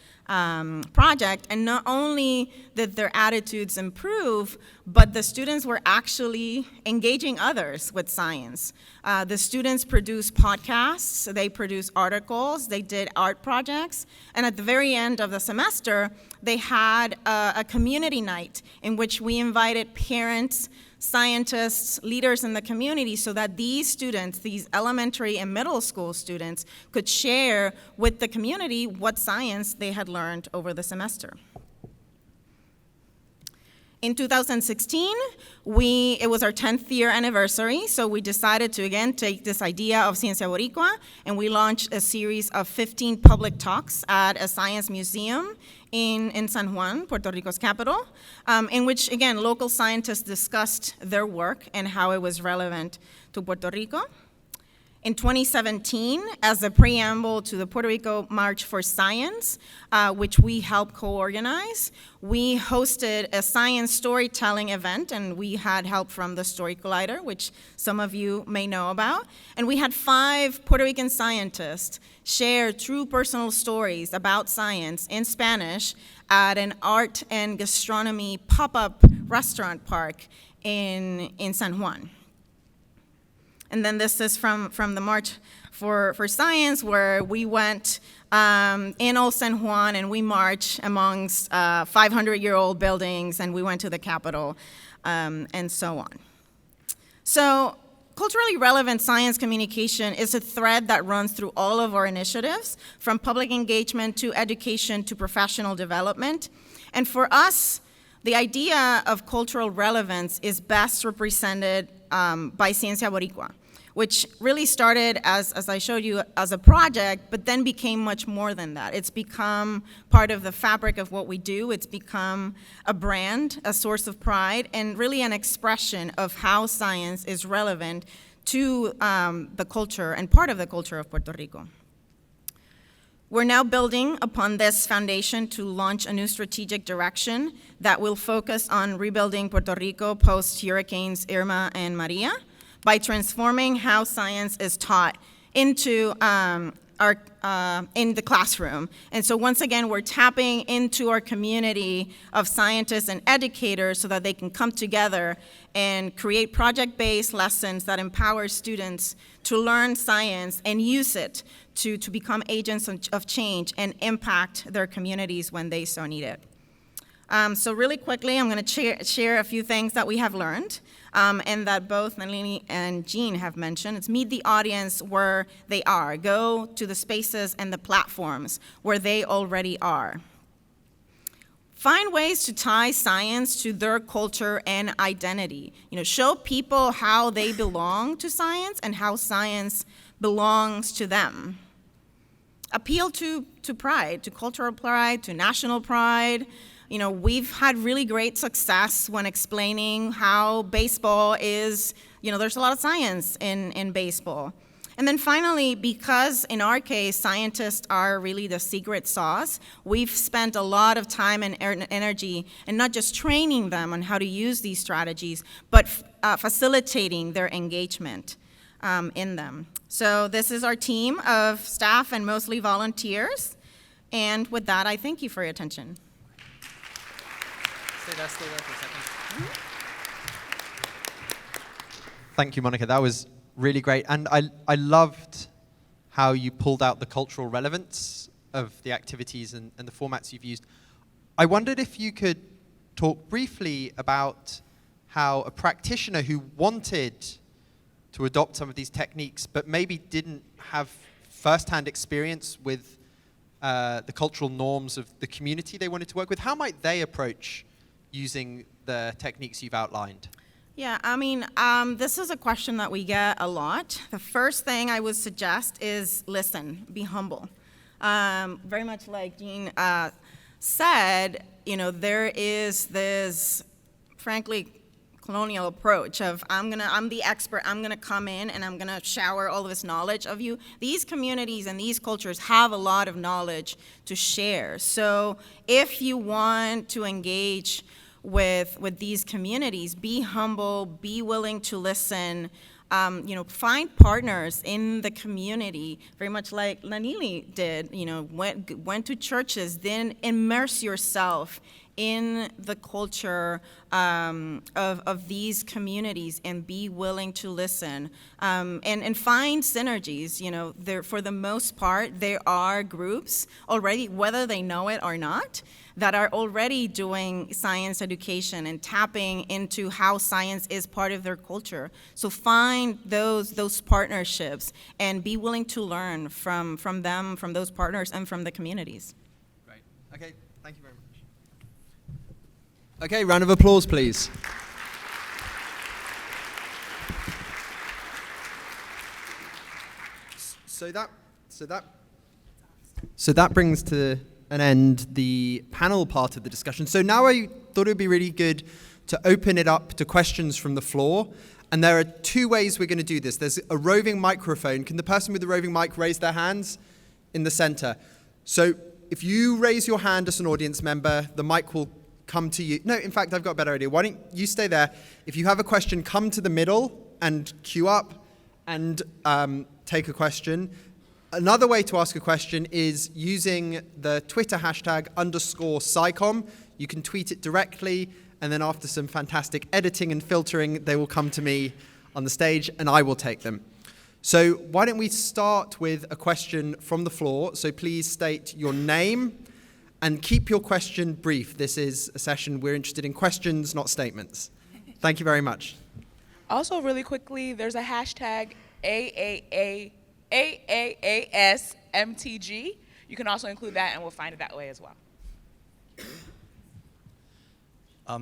project. And not only did their attitudes improve, but the students were actually engaging others with science. The students produced podcasts, they produced articles, they did art projects, and at the very end of the semester, they had a community night in which we invited parents, scientists, leaders in the community, so that these students, these elementary and middle school students, could share with the community what science they had learned over the semester. In 2016, it was our 10th year anniversary, so we decided to again take this idea of Ciencia Boricua, and we launched a series of 15 public talks at a science museum in San Juan, Puerto Rico's capital, in which, again, local scientists discussed their work and how it was relevant to Puerto Rico. In 2017, as a preamble to the Puerto Rico March for Science, which we helped co-organize, we hosted a science storytelling event, and we had help from the Story Collider, which some of you may know about. And we had 5 Puerto Rican scientists share true personal stories about science in Spanish at an art and gastronomy pop-up restaurant park in San Juan. And then this is from the March for Science, where we went in Old San Juan, and we marched amongst 500-year-old buildings, and we went to the Capitol, and so on. So culturally relevant science communication is a thread that runs through all of our initiatives, from public engagement to education to professional development. And for us, the idea of cultural relevance is best represented by Ciencia Boricua, which really started, as I showed you, as a project, but then became much more than that. It's become part of the fabric of what we do. It's become a brand, a source of pride, and really an expression of how science is relevant to the culture and part of the culture of Puerto Rico. We're now building upon this foundation to launch a new strategic direction that will focus on rebuilding Puerto Rico post-hurricanes Irma and Maria, by transforming how science is taught into in the classroom. And so once again, we're tapping into our community of scientists and educators so that they can come together and create project-based lessons that empower students to learn science and use it to become agents of change and impact their communities when they so need it. So really quickly, I'm going to share a few things that we have learned, and that both Nalini and Jean have mentioned. It's meet the audience where they are. Go to the spaces and the platforms where they already are. Find ways to tie science to their culture and identity. Show people how they belong to science and how science belongs to them. Appeal to pride, to cultural pride, to national pride. We've had really great success when explaining how baseball is, there's a lot of science in baseball. And then finally, because in our case, scientists are really the secret sauce, we've spent a lot of time and energy in not just training them on how to use these strategies, but facilitating their engagement in them. So this is our team of staff and mostly volunteers. And with that, I thank you for your attention. Stay there for a second. Thank you, Monica. That was really great. And I loved how you pulled out the cultural relevance of the activities and the formats you've used. I wondered if you could talk briefly about how a practitioner who wanted to adopt some of these techniques but maybe didn't have first-hand experience with the cultural norms of the community they wanted to work with, how might they approach using the techniques you've outlined? Yeah, I mean, this is a question that we get a lot. The first thing I would suggest is listen, be humble. Very much like Jean said, you know, there is this, frankly, colonial approach of I'm the expert, I'm gonna come in and I'm gonna shower all of this knowledge of you. These communities and these cultures have a lot of knowledge to share. So if you want to engage with these communities, be humble, be willing to listen, you know, find partners in the community, very much like Nalini did, you know, went to churches, then immerse yourself in the culture of these communities and be willing to listen and find synergies. You know, for the most part, there are groups already, whether they know it or not, that are already doing science education and tapping into how science is part of their culture. So find those partnerships and be willing to learn from them, from those partners, and from the communities. Great. Okay, thank you very much. Okay, round of applause, please. So that brings to an end the panel part of the discussion. So now I thought it would be really good to open it up to questions from the floor. And there are two ways we're going to do this. There's a roving microphone. Can the person with the roving mic raise their hands in the center? So if you raise your hand as an audience member, the mic will come to you. No, in fact, I've got a better idea. Why don't you stay there? If you have a question, come to the middle and queue up and take a question. Another way to ask a question is using the Twitter hashtag _SciComm. You can tweet it directly, and then after some fantastic editing and filtering, they will come to me on the stage, and I will take them. So why don't we start with a question from the floor? So please state your name and keep your question brief. This is a session we're interested in questions, not statements. Thank you very much. Also, really quickly, there's a hashtag AAASMTG. You can also include that, and we'll find it that way as well.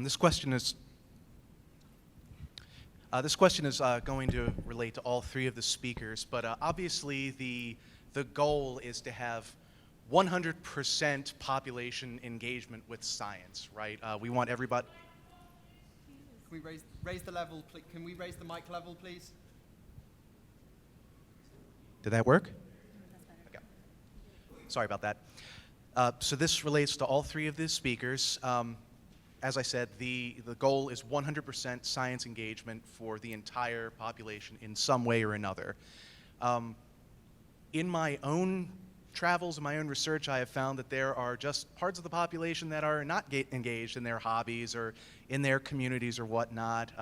This question is going to relate to all three of the speakers, but obviously the goal is to have 100% population engagement with science, right? We want everybody. Can we raise the level? Can we raise the mic level, please? Did that work? Okay. Sorry about that. So this relates to all three of the speakers. As I said, the goal is 100% science engagement for the entire population in some way or another. In my own travels and my own research, I have found that there are just parts of the population that are not engaged in their hobbies or in their communities or whatnot.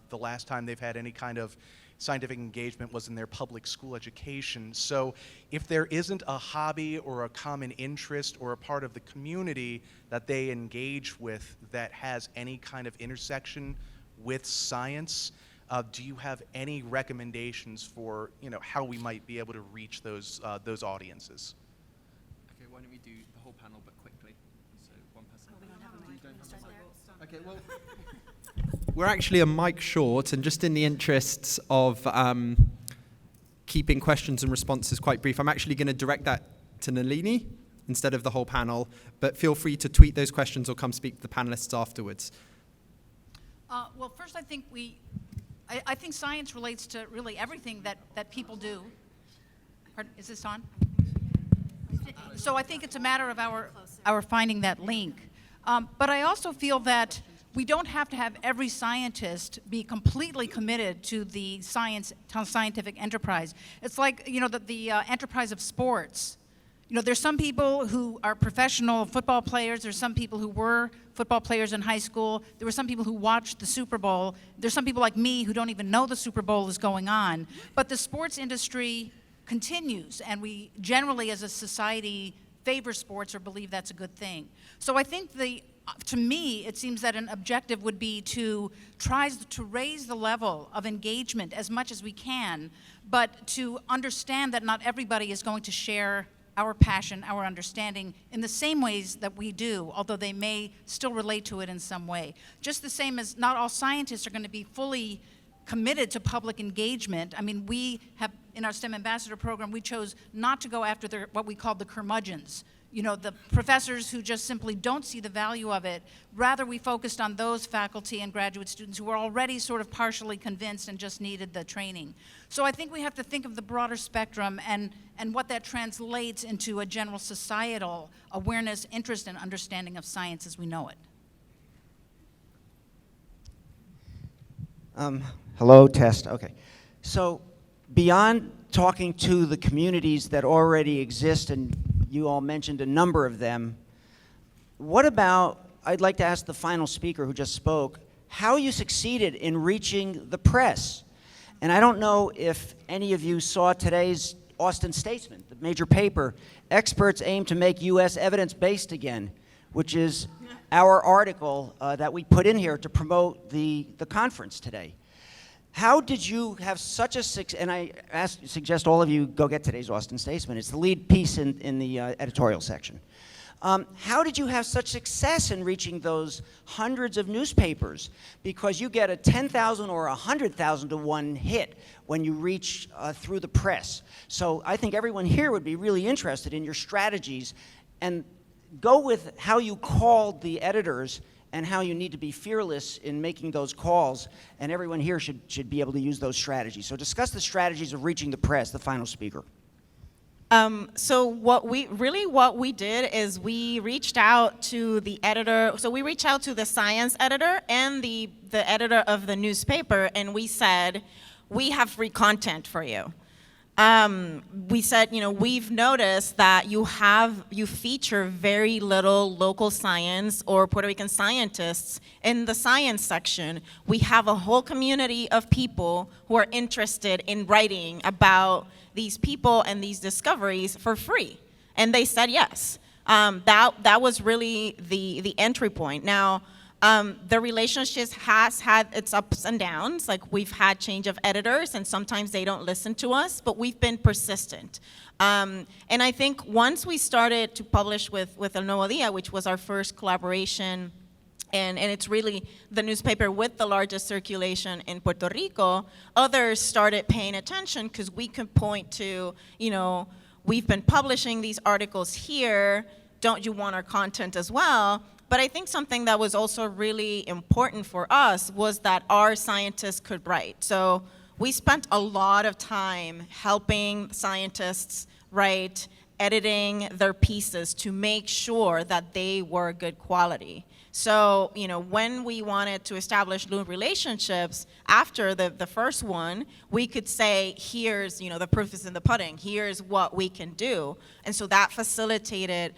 The last time they've had any kind of scientific engagement was in their public school education. So if there isn't a hobby or a common interest or a part of the community that they engage with that has any kind of intersection with science, do you have any recommendations for, you know, how we might be able to reach those audiences? Okay, why don't we do the whole panel but quickly? So one person. Oh, we don't have a mic. Okay, well, we're actually a mic short, and just in the interests of keeping questions and responses quite brief, I'm actually going to direct that to Nalini instead of the whole panel, but feel free to tweet those questions or come speak to the panelists afterwards. Well, first I think I think science relates to really everything that people do. Pardon, is this on? So I think it's a matter of our finding that link. But I also feel that we don't have to have every scientist be completely committed to the scientific enterprise. It's like, you know, the enterprise of sports. You know, there's some people who are professional football players. There's some people who were football players in high school. There were some people who watched the Super Bowl. There's some people like me who don't even know the Super Bowl is going on. But the sports industry continues, and we generally as a society favor sports or believe that's a good thing. So I think to me, it seems that an objective would be to try to raise the level of engagement as much as we can, but to understand that not everybody is going to share our passion, our understanding in the same ways that we do, although they may still relate to it in some way. Just the same as not all scientists are going to be fully committed to public engagement. I mean, we have, in our STEM Ambassador program, we chose not to go after what we call the curmudgeons, the professors who just simply don't see the value of it. Rather, we focused on those faculty and graduate students who were already sort of partially convinced and just needed the training. So I think we have to think of the broader spectrum and what that translates into a general societal awareness, interest, and understanding of science as we know it. Hello, test. Okay. So beyond talking to the communities that already exist, and you all mentioned a number of them, what about, I'd like to ask the final speaker who just spoke, how you succeeded in reaching the press. And I don't know if any of you saw today's Austin Statesman, the major paper, experts aim to make U.S. evidence-based again, which is our article that we put in here to promote the conference today. How did you have such a success, and I suggest all of you go get today's Austin Statesman. It's the lead piece in the editorial section. How did you have such success in reaching those hundreds of newspapers? Because you get a 10,000 or 100,000 to 1 hit when you reach through the press. So I think everyone here would be really interested in your strategies, and go with how you called the editors and how you need to be fearless in making those calls, and everyone here should be able to use those strategies. So discuss the strategies of reaching the press, the final speaker. So what we did is we reached out to the editor. So we reached out to the science editor and the editor of the newspaper, and we said, we have free content for you. We said, we've noticed that you feature very little local science or Puerto Rican scientists in the science section. We have a whole community of people who are interested in writing about these people and these discoveries for free. And they said yes. That was really the entry point. Now, the relationship has had its ups and downs. Like, we've had change of editors, and sometimes they don't listen to us, but we've been persistent. And I think once we started to publish with El Nuevo Dia, which was our first collaboration, and it's really the newspaper with the largest circulation in Puerto Rico, others started paying attention because we could point to, we've been publishing these articles here, don't you want our content as well? But I think something that was also really important for us was that our scientists could write. So we spent a lot of time helping scientists write, editing their pieces to make sure that they were good quality. So, when we wanted to establish new relationships after the first one, we could say, here's, the proof is in the pudding, here's what we can do. And so that facilitated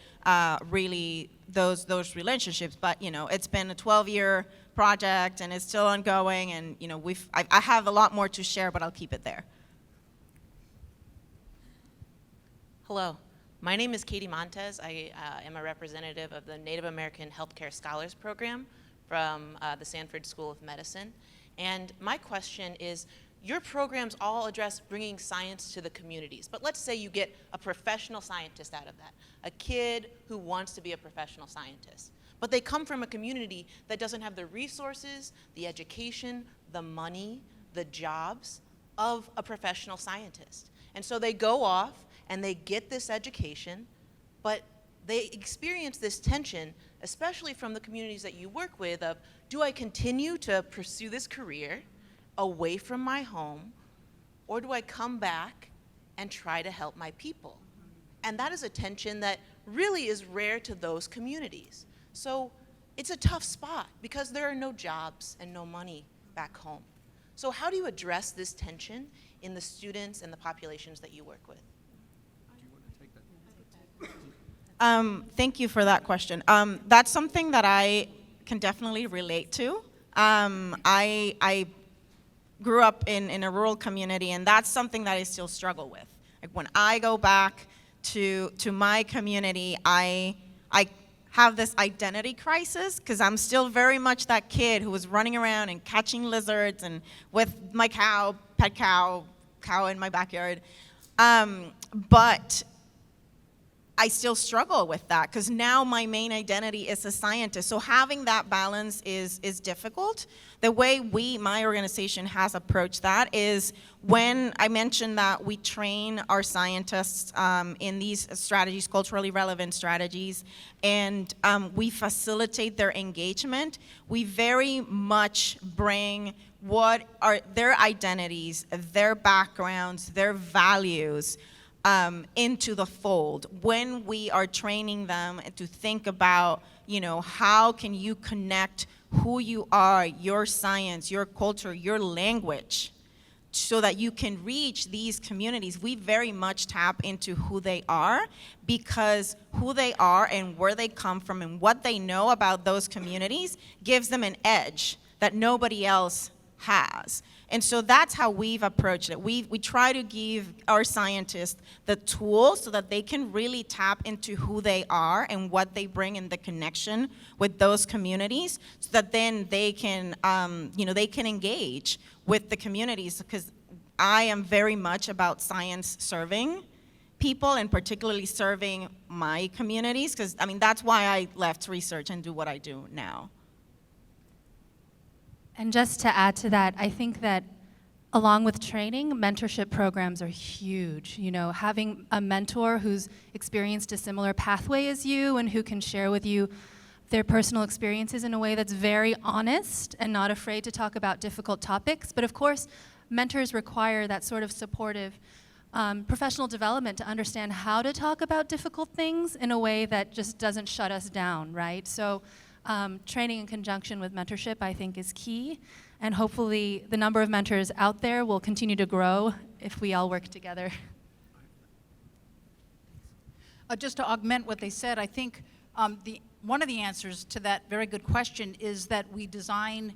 really those relationships. But, it's been a 12-year project and it's still ongoing, and, I have a lot more to share, but I'll keep it there. Hello. My name is Katie Montez. I am a representative of the Native American Healthcare Scholars Program from the Sanford School of Medicine. And my question is, your programs all address bringing science to the communities. But let's say you get a professional scientist out of that, a kid who wants to be a professional scientist. But they come from a community that doesn't have the resources, the education, the money, the jobs of a professional scientist. And so they go off and they get this education, but they experience this tension, especially from the communities that you work with, of, do I continue to pursue this career away from my home, or do I come back and try to help my people? And that is a tension that really is rare to those communities. So it's a tough spot because there are no jobs and no money back home. So how do you address this tension in the students and the populations that you work with? Thank you for that question. That's something that I can definitely relate to. I grew up in a rural community, and that's something that I still struggle with. Like when I go back to my community, I have this identity crisis because I'm still very much that kid who was running around and catching lizards and with my pet cow in my backyard. But I still struggle with that because now my main identity is a scientist. So having that balance is difficult. The way my organization has approached that is when I mentioned that we train our scientists in these strategies, culturally relevant strategies, and we facilitate their engagement, we very much bring what are their identities, their backgrounds, their values, into the fold when we are training them to think about, how can you connect who you are, your science, your culture, your language, so that you can reach these communities. We very much tap into who they are because who they are and where they come from and what they know about those communities gives them an edge that nobody else has. And so that's how we've approached it. We try to give our scientists the tools so that they can really tap into who they are and what they bring in the connection with those communities, so that then they can, they can engage with the communities. Because I am very much about science serving people and particularly serving my communities. Because that's why I left research and do what I do now. And just to add to that, I think that along with training, mentorship programs are huge. Having a mentor who's experienced a similar pathway as you and who can share with you their personal experiences in a way that's very honest and not afraid to talk about difficult topics. But of course, mentors require that sort of supportive professional development to understand how to talk about difficult things in a way that just doesn't shut us down, right? So training in conjunction with mentorship, I think, is key. And hopefully the number of mentors out there will continue to grow if we all work together. Just to augment what they said, I think one of the answers to that very good question is that we design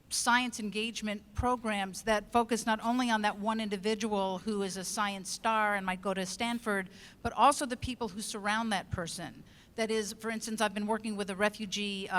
science engagement programs that focus not only on that one individual who is a science star and might go to Stanford, but also the people who surround that person. That is, for instance, I've been working with a refugee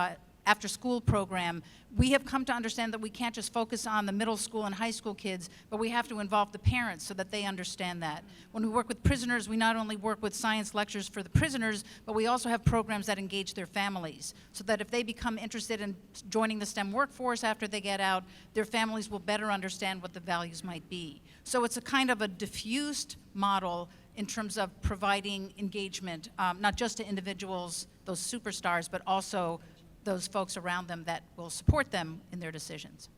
after-school program. We have come to understand that we can't just focus on the middle school and high school kids, but we have to involve the parents so that they understand that. When we work with prisoners, we not only work with science lectures for the prisoners, but we also have programs that engage their families, so that if they become interested in joining the STEM workforce after they get out, their families will better understand what the values might be. So it's a kind of a diffused model in terms of providing engagement, not just to individuals, those superstars, but also those folks around them that will support them in their decisions.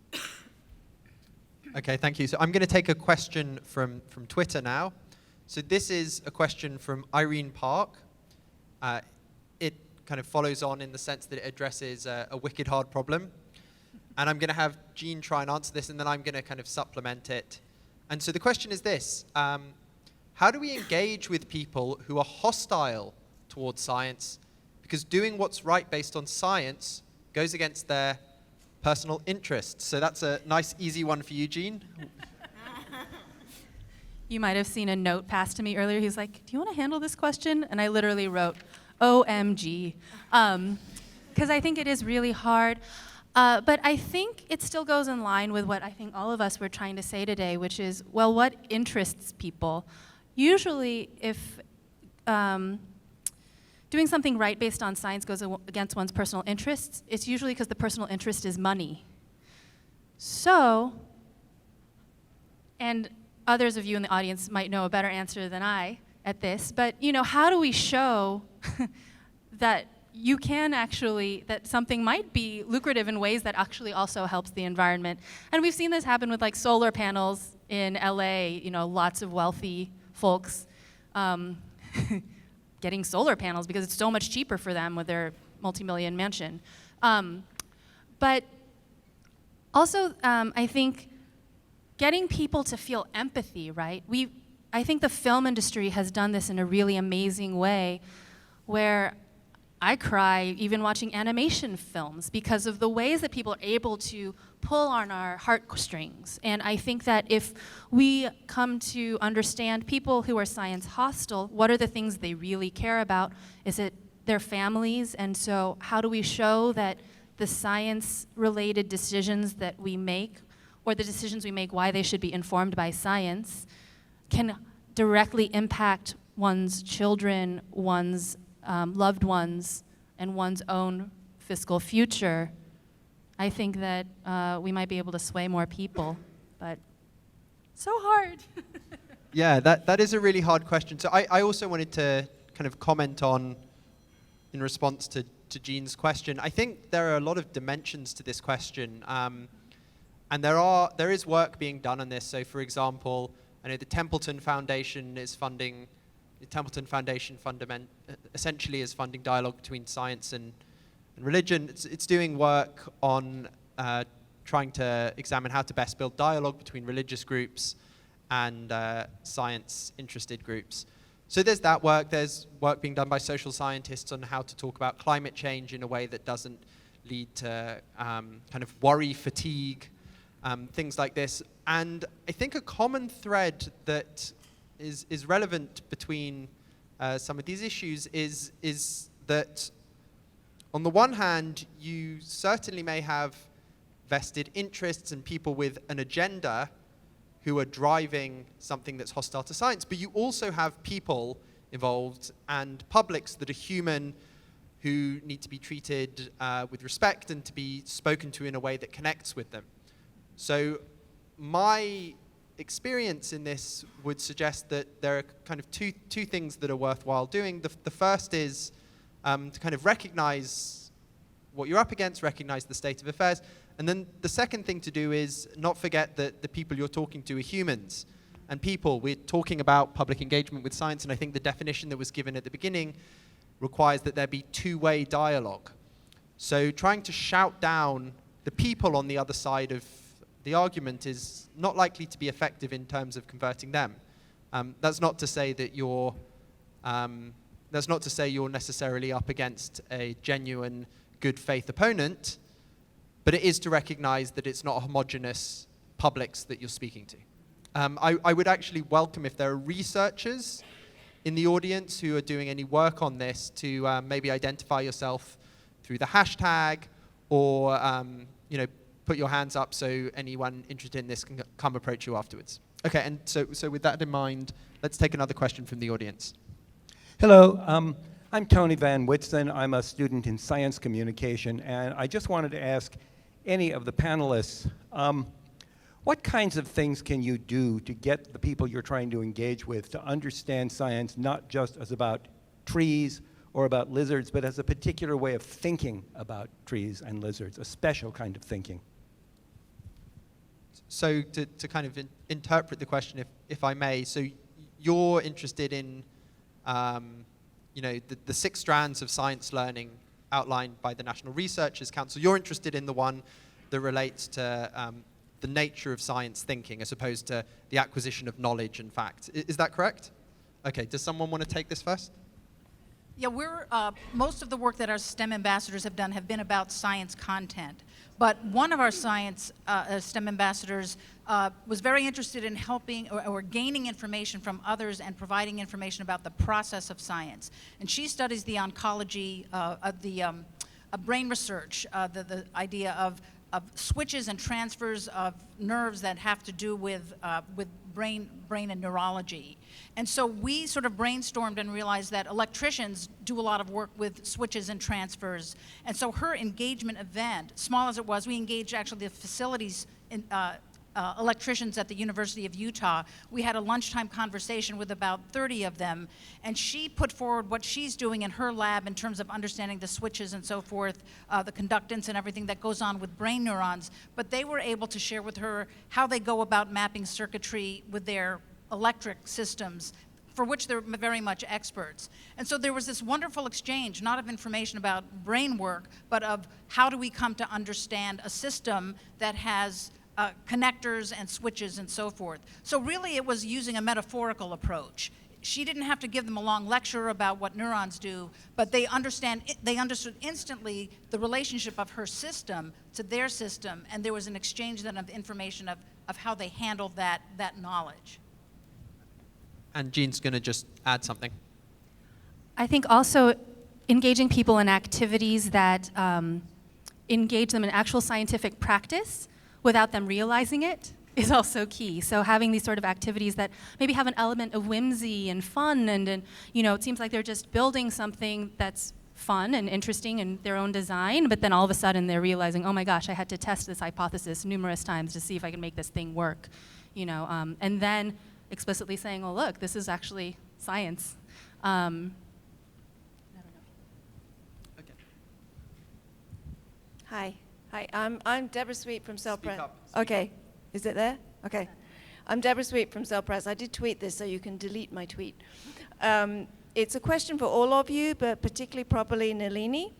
Okay, thank you. So I'm going to take a question from Twitter now. So this is a question from Irene Park. It kind of follows on in the sense that it addresses a wicked hard problem. And I'm going to have Jean try and answer this, and then I'm going to kind of supplement it. And so the question is this. How do we engage with people who are hostile towards science because doing what's right based on science goes against their personal interests? So that's a nice, easy one for you, Jean. You might have seen a note passed to me earlier. He's like, do you want to handle this question? And I literally wrote, OMG. Because I think it is really hard. But I think it still goes in line with what I think all of us were trying to say today, which is, well, what interests people? Usually, if doing something right based on science goes against one's personal interests, it's usually because the personal interest is money. So, and others of you in the audience might know a better answer than I at this, but how do we show that you can actually, that something might be lucrative in ways that actually also helps the environment? And we've seen this happen with like solar panels in LA, lots of wealthy folks getting solar panels because it's so much cheaper for them with their multi-million mansion. But also, I think getting people to feel empathy, right? I think the film industry has done this in a really amazing way where I cry even watching animation films because of the ways that people are able to pull on our heartstrings. And I think that if we come to understand people who are science hostile, what are the things they really care about? Is it their families? And so how do we show that the science-related decisions that we make, or the decisions we make why they should be informed by science, can directly impact one's children, one's loved ones, and one's own fiscal future? I think that we might be able to sway more people, but so hard. Yeah, that is a really hard question. So I also wanted to kind of comment on, in response to Jean's question, I think there are a lot of dimensions to this question, and there is work being done on this. So, for example, I know the Templeton Foundation is funding. The Templeton Foundation essentially is funding dialogue between science and religion. It's doing work on trying to examine how to best build dialogue between religious groups and science-interested groups. So there's that work. There's work being done by social scientists on how to talk about climate change in a way that doesn't lead to kind of worry fatigue, things like this. And I think a common thread that is relevant between some of these issues is that on the one hand, you certainly may have vested interests and people with an agenda who are driving something that's hostile to science, but you also have people involved and publics that are human who need to be treated with respect and to be spoken to in a way that connects with them. So my experience in this would suggest that there are kind of two things that are worthwhile doing. The first is to kind of recognize what you're up against, recognize the state of affairs. And then the second thing to do is not forget that the people you're talking to are humans. And people, we're talking about public engagement with science, and I think the definition that was given at the beginning requires that there be two-way dialogue. So trying to shout down the people on the other side of the argument is not likely to be effective in terms of converting them. That's not to say that you're necessarily up against a genuine good faith opponent, but it is to recognize that it's not homogenous publics that you're speaking to. I would actually welcome if there are researchers in the audience who are doing any work on this to maybe identify yourself through the hashtag, or put your hands up so anyone interested in this can come approach you afterwards. Okay, and so with that in mind, let's take another question from the audience. Hello, I'm Tony Van Whitson. I'm a student in science communication, and I just wanted to ask any of the panelists, what kinds of things can you do to get the people you're trying to engage with to understand science not just as about trees or about lizards, but as a particular way of thinking about trees and lizards, a special kind of thinking? So to kind of interpret the question, if I may, so you're interested in the 6 strands of science learning outlined by the National Researchers Council. You're interested in the one that relates to the nature of science thinking as opposed to the acquisition of knowledge and facts. Is that correct? Okay, does someone want to take this first? Yeah, most of the work that our STEM ambassadors have done have been about science content. But one of our science STEM ambassadors was very interested in helping or gaining information from others and providing information about the process of science. And she studies the oncology of the brain research, the idea of switches and transfers of nerves that have to do with brain and neurology. And so we sort of brainstormed and realized that electricians do a lot of work with switches and transfers. And so her engagement event, small as it was, we engaged actually the facilities in, electricians at the University of Utah. We had a lunchtime conversation with about 30 of them, and she put forward what she's doing in her lab in terms of understanding the switches and so forth, the conductance and everything that goes on with brain neurons. But they were able to share with her how they go about mapping circuitry with their electric systems, for which they're very much experts. And so there was this wonderful exchange, not of information about brain work, but of how do we come to understand a system that has connectors and switches and so forth. So really it was using a metaphorical approach. she didn't have to give them a long lecture about what neurons do, but they understood instantly the relationship of her system to their system, and there was an exchange then of information of how they handled that knowledge. And Jean's going to just add something. I think also engaging people in activities that engage them in actual scientific practice without them realizing it is also key. So having these sort of activities that maybe have an element of whimsy and fun, and it seems like they're just building something that's fun and interesting in their own design, but then all of a sudden they're realizing, oh my gosh, I had to test this hypothesis numerous times to see if I can make this thing work, and then explicitly saying, oh look, this is actually science. I don't know. Okay. Hi, I'm Deborah Sweet from Cell Press. Speak Okay, is it there? Okay, I'm Deborah Sweet from Cell Press. I did tweet this, so you can delete my tweet. It's a question for all of you, but particularly probably Nalini.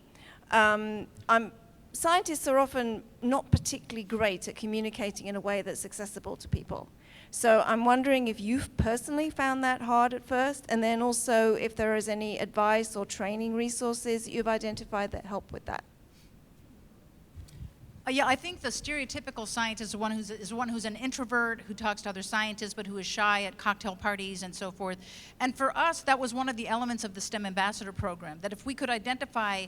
Scientists are often not particularly great at communicating in a way that's accessible to people. So I'm wondering if you've personally found that hard at first, and then also if there is any advice or training resources that you've identified that help with that. Yeah, I think the stereotypical scientist is one who's an introvert, who talks to other scientists, but who is shy at cocktail parties and so forth. And for us, that was one of the elements of the STEM Ambassador Program, that if we could identify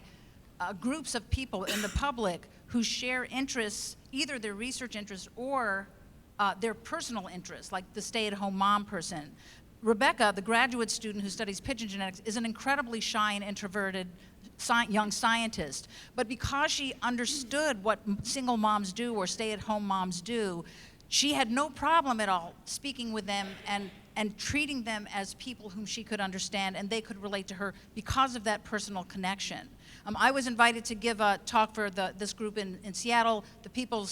groups of people in the public who share interests, either their research interests or their personal interests, like the stay-at-home mom person. Rebecca, the graduate student who studies pigeon genetics, is an incredibly shy and introverted young scientist, but because she understood what single moms do or stay-at-home moms do, she had no problem at all speaking with them and treating them as people whom she could understand, and they could relate to her because of that personal connection. I was invited to give a talk for this group in Seattle, the People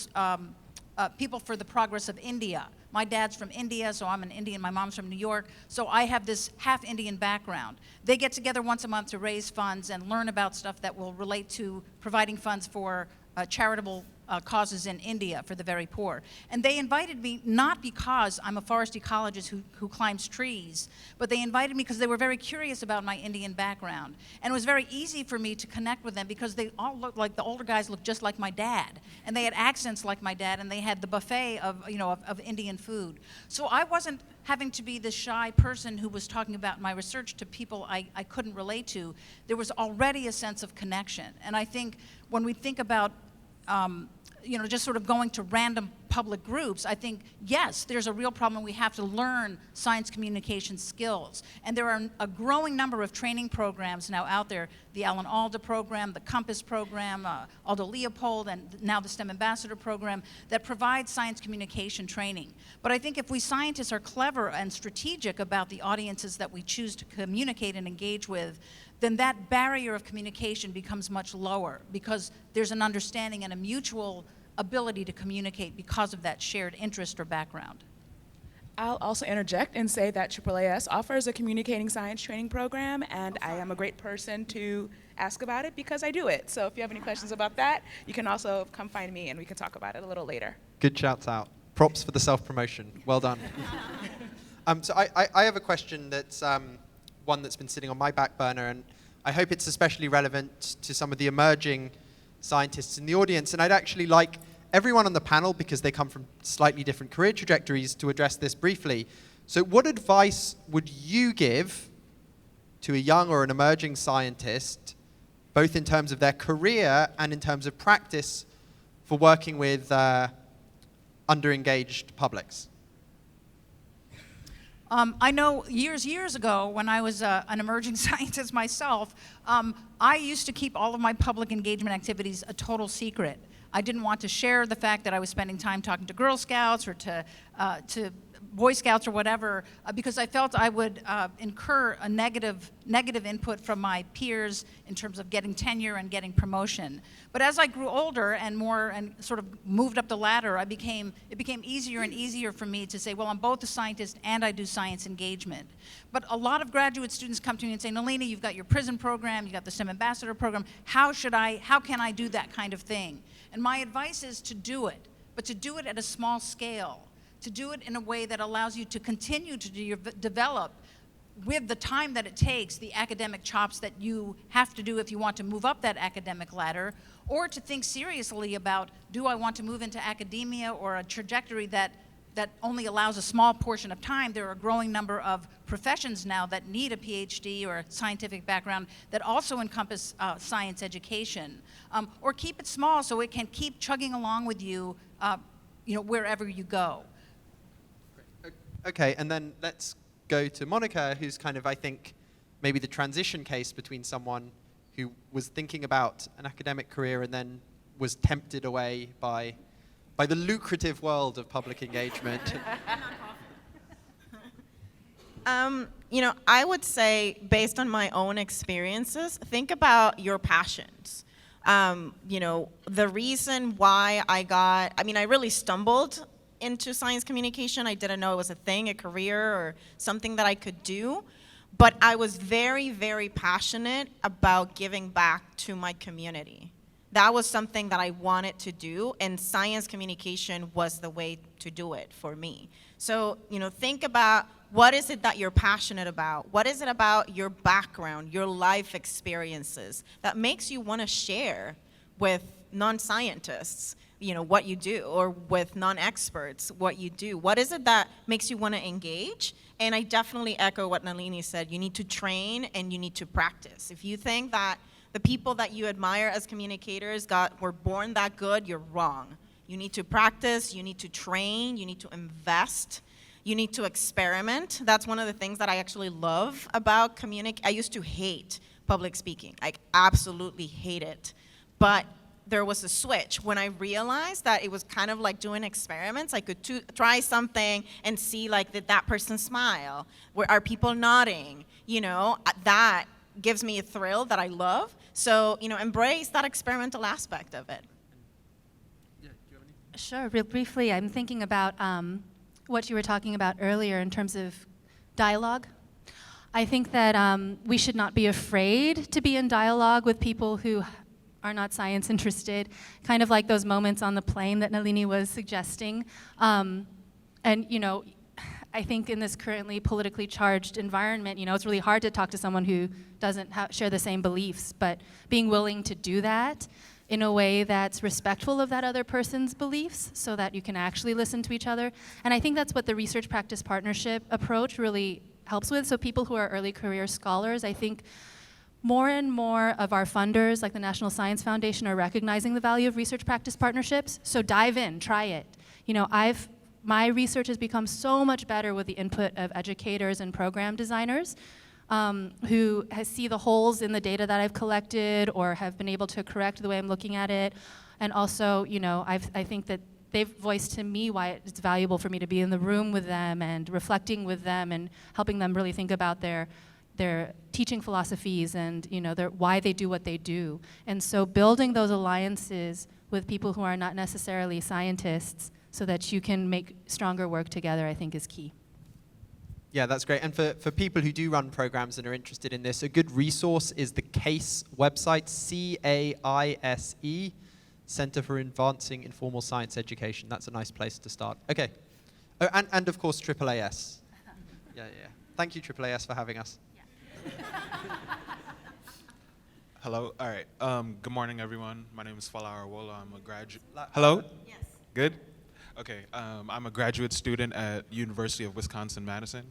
for the Progress of India. My dad's from India, so I'm an Indian. My mom's from New York, so I have this half Indian background. They get together once a month to raise funds and learn about stuff that will relate to providing funds for charitable causes in India for the very poor. And they invited me not because I'm a forest ecologist who climbs trees, but they invited me because they were very curious about my Indian background. And it was very easy for me to connect with them because they all looked like, the older guys looked just like my dad. And they had accents like my dad, and they had the buffet of Indian food. So I wasn't having to be the shy person who was talking about my research to people I couldn't relate to. There was already a sense of connection. And I think when we think about just sort of going to random public groups, I think, yes, there's a real problem. We have to learn science communication skills. And there are a growing number of training programs now out there, the Alan Alda program, the Compass program, Aldo Leopold, and now the STEM Ambassador program that provide science communication training. But I think if we scientists are clever and strategic about the audiences that we choose to communicate and engage with, then that barrier of communication becomes much lower because there's an understanding and a mutual ability to communicate because of that shared interest or background. I'll also interject and say that AAAS offers a communicating science training program, and I am a great person to ask about it because I do it. So if you have any questions about that, you can also come find me and we can talk about it a little later. Good shouts out. Props for the self-promotion. Well done. So I have a question that's one that's been sitting on my back burner, and I hope it's especially relevant to some of the emerging scientists in the audience. And I'd actually like everyone on the panel, because they come from slightly different career trajectories, to address this briefly. So what advice would you give to a young or an emerging scientist, both in terms of their career and in terms of practice, for working with underengaged publics? I know years ago, when I was an emerging scientist myself, I used to keep all of my public engagement activities a total secret. I didn't want to share the fact that I was spending time talking to Girl Scouts or to Boy Scouts or whatever, because I felt I would incur a negative input from my peers in terms of getting tenure and getting promotion. But as I grew older and more and sort of moved up the ladder, it became easier and easier for me to say, well, I'm both a scientist and I do science engagement. But a lot of graduate students come to me and say, Nalini, you've got your prison program, you've got the STEM Ambassador program, how can I do that kind of thing? And my advice is to do it, but to do it at a small scale, to do it in a way that allows you to continue to develop with the time that it takes, the academic chops that you have to do if you want to move up that academic ladder, or to think seriously about, do I want to move into academia or a trajectory that only allows a small portion of time? There are a growing number of professions now that need a PhD or a scientific background that also encompass science education. Or keep it small so it can keep chugging along with you, wherever you go. Okay, and then let's go to Monica, who's kind of, I think, maybe the transition case between someone who was thinking about an academic career and then was tempted away by the lucrative world of public engagement. I would say, based on my own experiences, think about your passions. The reason why I really stumbled into science communication. I didn't know it was a thing, a career, or something that I could do. But I was very, very passionate about giving back to my community. That was something that I wanted to do, and science communication was the way to do it for me. So, think about, what is it that you're passionate about? What is it about your background, your life experiences that makes you want to share with non-scientists, what you do, or with non-experts, what you do? What is it that makes you want to engage? And I definitely echo what Nalini said. You need to train and you need to practice. If you think that the people that you admire as communicators were born that good, you're wrong. You need to practice, you need to train, you need to invest, you need to experiment. That's one of the things that I actually love about I used to hate public speaking. I absolutely hate it. But there was a switch when I realized that it was kind of like doing experiments. I could try something and see, did that person smile? Are people nodding? That gives me a thrill that I love. So, embrace that experimental aspect of it. Yeah, do you have any? Sure, real briefly, I'm thinking about what you were talking about earlier in terms of dialogue. I think that we should not be afraid to be in dialogue with people who are not science interested, kind of like those moments on the plane that Nalini was suggesting. I think in this currently politically charged environment, it's really hard to talk to someone who doesn't share the same beliefs, but being willing to do that in a way that's respectful of that other person's beliefs so that you can actually listen to each other. And I think that's what the research practice partnership approach really helps with. So people who are early career scholars, I think more and more of our funders, like the National Science Foundation, are recognizing the value of research practice partnerships. So dive in, try it. My research has become so much better with the input of educators and program designers who see the holes in the data that I've collected or have been able to correct the way I'm looking at it. And also, I think that they've voiced to me why it's valuable for me to be in the room with them and reflecting with them and helping them really think about their teaching philosophies and why they do what they do. And so building those alliances with people who are not necessarily scientists so that you can make stronger work together, I think is key. Yeah, that's great. And for people who do run programs and are interested in this, a good resource is the CAISE website, CAISE, Center for Advancing Informal Science Education. That's a nice place to start. Okay. Oh, and of course, AAAS. Yeah. Thank you, AAAS, for having us. Hello. All right. Good morning, everyone. My name is Falar Awola. I'm a graduate. Hello? Yes. Good? Okay. I'm a graduate student at University of Wisconsin-Madison.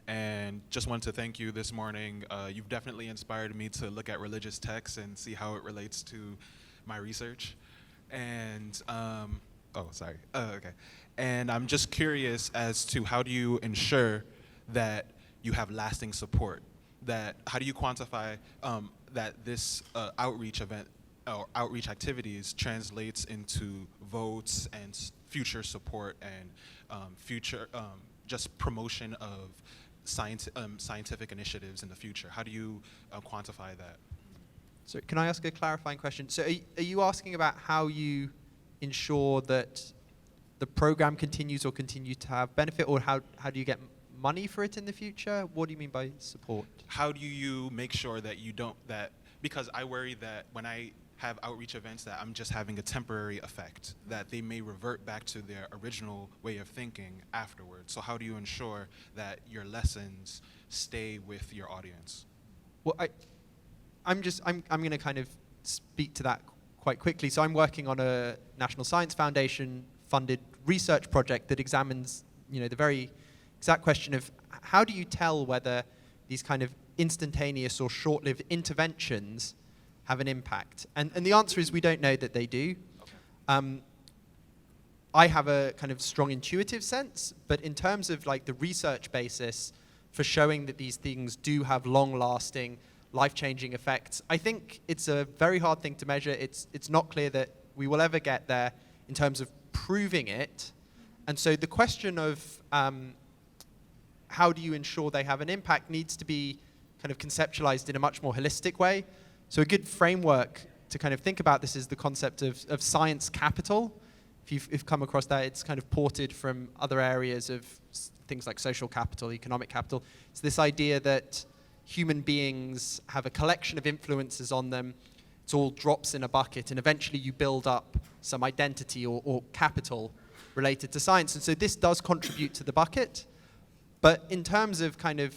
And just wanted to thank you this morning. You've definitely inspired me to look at religious texts and see how it relates to my research. And, okay. And I'm just curious as to how do you ensure that you have lasting support? How do you quantify that this outreach event or outreach activities translates into votes and future support and future just promotion of scientific initiatives in the future? How do you quantify that? So can I ask a clarifying question? So are you asking about how you ensure that the program continues or continue to have benefit, or how do you get money for it in the future? What do you mean by support? How do you make sure that you don't, because I worry that when I have outreach events that I'm just having a temporary effect, that they may revert back to their original way of thinking afterwards. So how do you ensure that your lessons stay with your audience? Well, I'm going to kind of speak to that quite quickly. So I'm working on a National Science Foundation funded research project that examines, the very exact question of how do you tell whether these kind of instantaneous or short-lived interventions have an impact? And the answer is we don't know that they do. Okay. I have a kind of strong intuitive sense, but in terms of like the research basis for showing that these things do have long-lasting, life-changing effects, I think it's a very hard thing to measure. It's not clear that we will ever get there in terms of proving it. And so the question of how do you ensure they have an impact needs to be kind of conceptualized in a much more holistic way. So a good framework to kind of think about this is the concept of science capital. If you've come across that, it's kind of ported from other areas of things like social capital, economic capital. It's this idea that human beings have a collection of influences on them. It's all drops in a bucket, and eventually you build up some identity or capital related to science. And so this does contribute to the bucket. But in terms of kind of,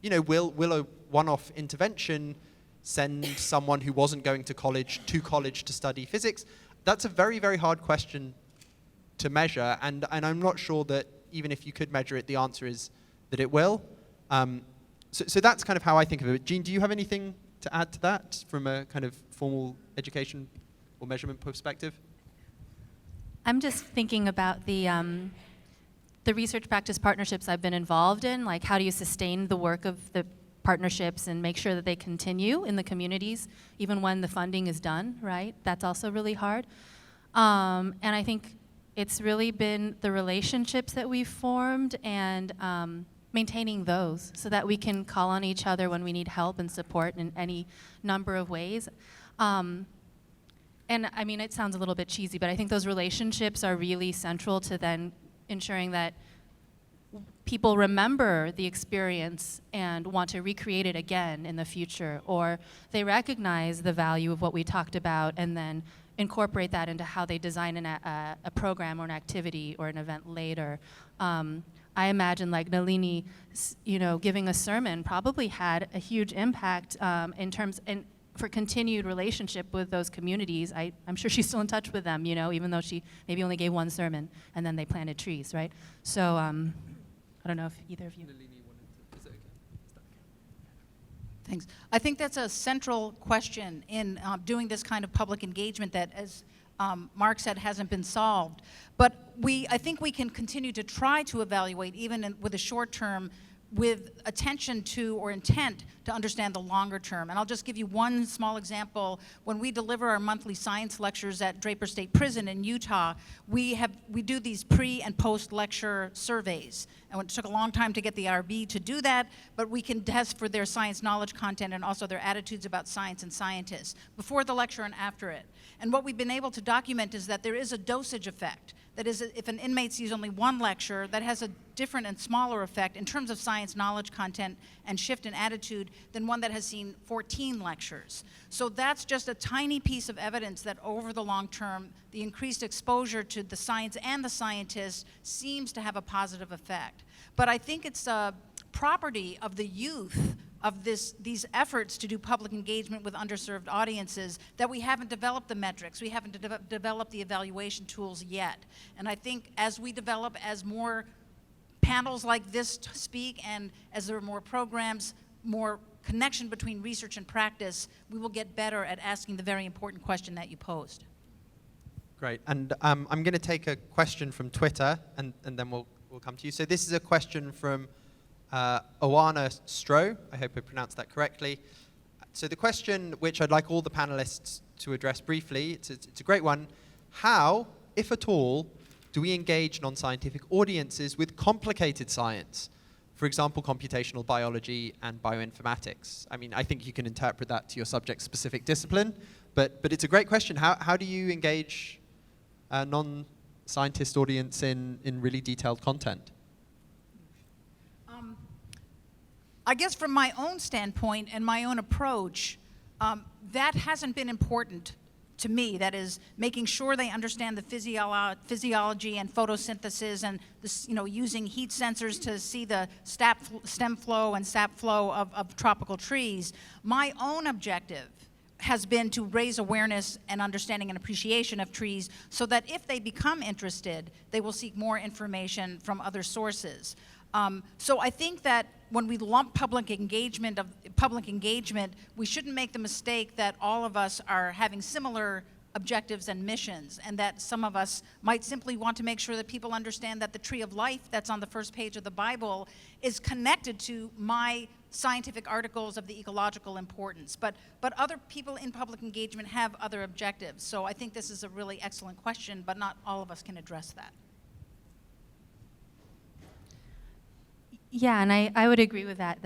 will a one-off intervention send someone who wasn't going to college to study physics? That's a very, very hard question to measure. And I'm not sure that even if you could measure it, the answer is that it will. So that's kind of how I think of it. Jean, do you have anything to add to that from a kind of formal education or measurement perspective? I'm just thinking about the research practice partnerships I've been involved in, like how do you sustain the work of the partnerships and make sure that they continue in the communities, even when the funding is done, right? That's also really hard. And I think it's really been the relationships that we've formed and maintaining those so that we can call on each other when we need help and support in any number of ways. And I mean, it sounds a little bit cheesy, but I think those relationships are really central to then ensuring that people remember the experience and want to recreate it again in the future, or they recognize the value of what we talked about and then incorporate that into how they design a program or an activity or an event later. I imagine like Nalini, giving a sermon probably had a huge impact in terms and for continued relationship with those communities. I'm sure she's still in touch with them, even though she maybe only gave one sermon and then they planted trees, right? So I don't know if either of you. Thanks. I think that's a central question in doing this kind of public engagement that, as Mark said, hasn't been solved. But I think we can continue to try to evaluate, even with a short term, with attention to or intent to understand the longer term. And I'll just give you one small example. When we deliver our monthly science lectures at Draper State Prison in Utah, we do these pre and post lecture surveys. And it took a long time to get the RB to do that, but we can test for their science knowledge content and also their attitudes about science and scientists before the lecture and after it. And what we've been able to document is that there is a dosage effect. That is, if an inmate sees only one lecture, that has a different and smaller effect in terms of science knowledge content and shift in attitude than one that has seen 14 lectures. So that's just a tiny piece of evidence that over the long term, the increased exposure to the science and the scientists seems to have a positive effect. But I think it's a property of the youth of these efforts to do public engagement with underserved audiences that we haven't developed the metrics, we haven't developed the evaluation tools yet. And I think as we develop, as more panels like this speak and as there are more programs, more connection between research and practice, we will get better at asking the very important question that you posed. Great, and I'm going to take a question from Twitter and then we'll come to you. So this is a question from Oana Stroh, I hope I pronounced that correctly. So the question, which I'd like all the panelists to address briefly, it's a great one. How, if at all, do we engage non-scientific audiences with complicated science? For example, computational biology and bioinformatics. I mean, I think you can interpret that to your subject-specific discipline, but it's a great question. How do you engage a non-scientist audience in really detailed content? I guess from my own standpoint and my own approach, That hasn't been important to me. That is, making sure they understand the physiology and photosynthesis and this, using heat sensors to see the stem flow and sap flow of tropical trees. My own objective has been to raise awareness and understanding and appreciation of trees so that if they become interested, they will seek more information from other sources. So I think that when we lump public engagement, we shouldn't make the mistake that all of us are having similar objectives and missions, and that some of us might simply want to make sure that people understand that the tree of life that's on the first page of the Bible is connected to my scientific articles of the ecological importance. But other people in public engagement have other objectives. So I think this is a really excellent question, but not all of us can address that. Yeah, and I would agree with that,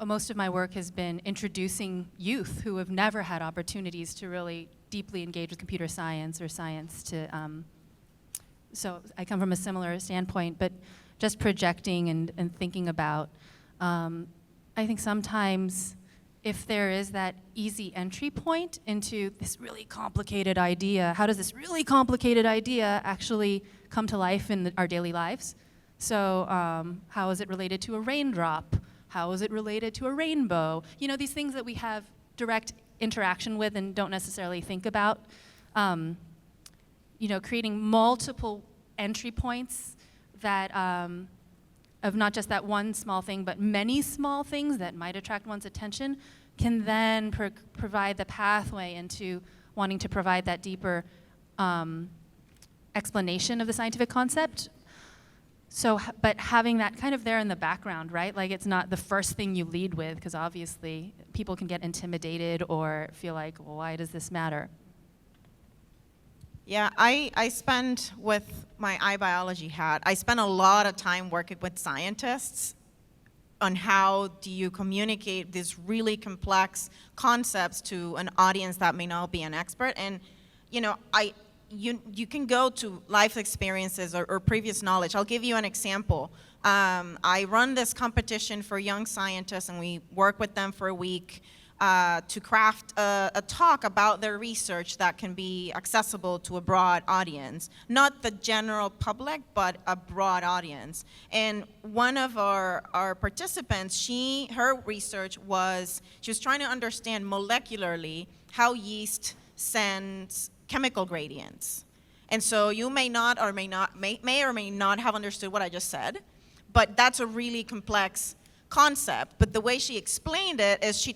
most of my work has been introducing youth who have never had opportunities to really deeply engage with computer science or science so I come from a similar standpoint, but just projecting and thinking about, I think sometimes if there is that easy entry point into this really complicated idea, how does this really complicated idea actually come to life in our daily lives? So how is it related to a raindrop? How is it related to a rainbow? These things that we have direct interaction with and don't necessarily think about. Creating multiple entry points that of not just that one small thing, but many small things that might attract one's attention can then provide the pathway into wanting to provide that deeper explanation of the scientific concept. So, but having that kind of there in the background, right? Like it's not the first thing you lead with, because obviously people can get intimidated or feel like, well, why does this matter? Yeah, I spend, with my iBiology hat, I spend a lot of time working with scientists on how do you communicate these really complex concepts to an audience that may not be an expert. And, you can go to life experiences or previous knowledge. I'll give you an example. I run this competition for young scientists, and we work with them for a week to craft a talk about their research that can be accessible to a broad audience. Not the general public, but a broad audience. And one of our participants, her research was, she was trying to understand molecularly how yeast sends chemical gradients. And so you may or may not have understood what I just said, but that's a really complex concept. But the way she explained it is she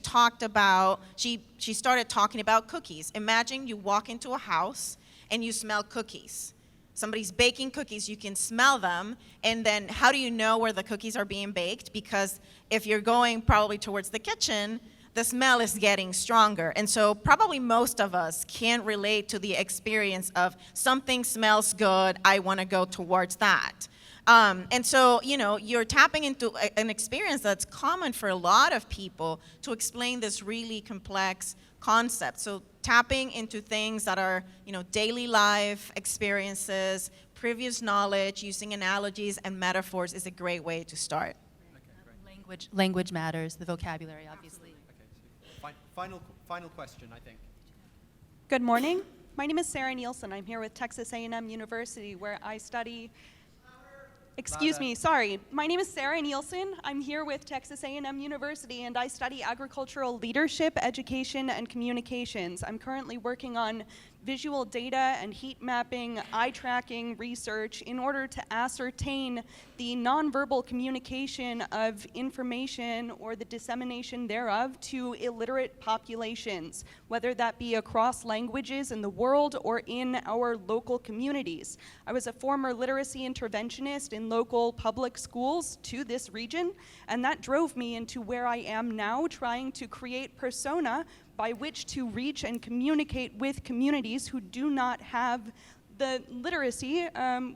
started talking about cookies. Imagine you walk into a house and you smell cookies. Somebody's baking cookies, you can smell them, and then how do you know where the cookies are being baked? Because if you're going probably towards the kitchen, the smell is getting stronger. And so probably most of us can't relate to the experience of something smells good, I want to go towards that. And so, you're tapping into an experience that's common for a lot of people to explain this really complex concept. So tapping into things that are, daily life experiences, previous knowledge, using analogies and metaphors is a great way to start. Language matters, the vocabulary, obviously. Final question, I think. Good morning. My name is Sarah Nielsen. I'm here with Texas A&M University, where I study. Excuse me, sorry. My name is Sarah Nielsen. I'm here with Texas A&M University, and I study agricultural leadership, education, and communications. I'm currently working on visual data and heat mapping, eye tracking research in order to ascertain the nonverbal communication of information or the dissemination thereof to illiterate populations, whether that be across languages in the world or in our local communities. I was a former literacy interventionist in local public schools to this region, and that drove me into where I am now, trying to create persona by which to reach and communicate with communities who do not have the literacy,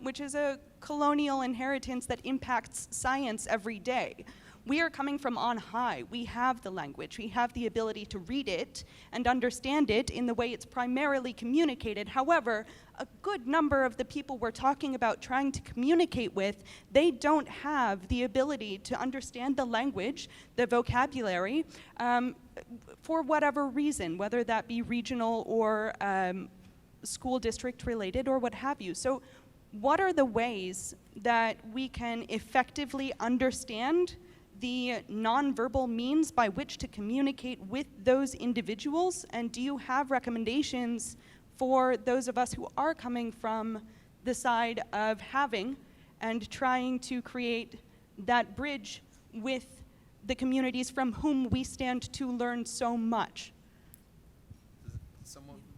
which is a colonial inheritance that impacts science every day. We are coming from on high. We have the language. We have the ability to read it and understand it in the way it's primarily communicated. However, a good number of the people we're talking about trying to communicate with, they don't have the ability to understand the language, the vocabulary, for whatever reason, whether that be regional or school district related or what have you. So what are the ways that we can effectively understand the nonverbal means by which to communicate with those individuals? And do you have recommendations for those of us who are coming from the side of having and trying to create that bridge with the communities from whom we stand to learn so much?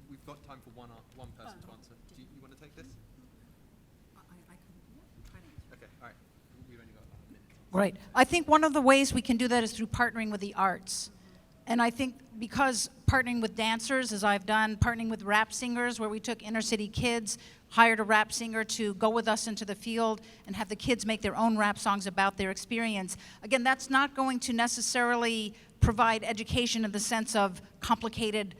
We've got time for one person to answer. Do you want to take this? Okay, all right. We've only got about a minute. Right. I think one of the ways we can do that is through partnering with the arts. And I think because partnering with dancers, as I've done, partnering with rap singers, where we took inner city kids, hired a rap singer to go with us into the field and have the kids make their own rap songs about their experience. Again, that's not going to necessarily provide education in the sense of complicated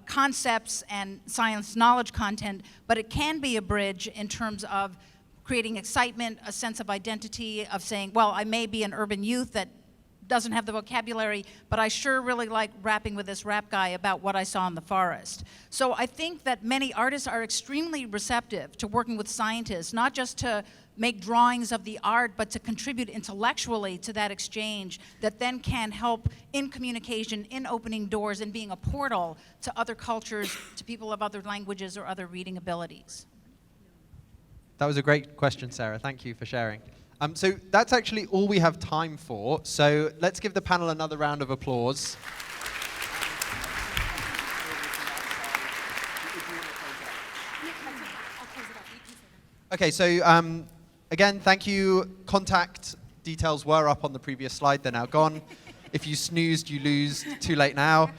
concepts and science knowledge content, but it can be a bridge in terms of creating excitement, a sense of identity, of saying, well, I may be an urban youth that doesn't have the vocabulary, but I sure really like rapping with this rap guy about what I saw in the forest. So I think that many artists are extremely receptive to working with scientists, not just to make drawings of the art, but to contribute intellectually to that exchange that then can help in communication, in opening doors, and being a portal to other cultures, to people of other languages or other reading abilities. That was a great question, Sarah. Thank you for sharing. So that's actually all we have time for. So let's give the panel another round of applause. Okay, so again, thank you. Contact details were up on the previous slide. They're now gone. If you snoozed, you lose. Too late now.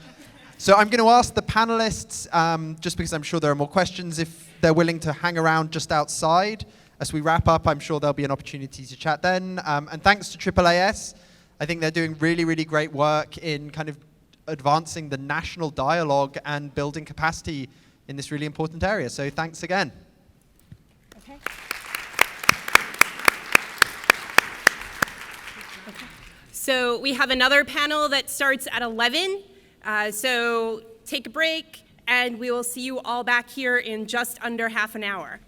So I'm going to ask the panelists, just because I'm sure there are more questions, if they're willing to hang around just outside. As we wrap up, I'm sure there'll be an opportunity to chat then. And thanks to AAAS. I think they're doing really, really great work in kind of advancing the national dialogue and building capacity in this really important area. So thanks again. Okay. So we have another panel that starts at 11. So take a break, and we will see you all back here in just under half an hour.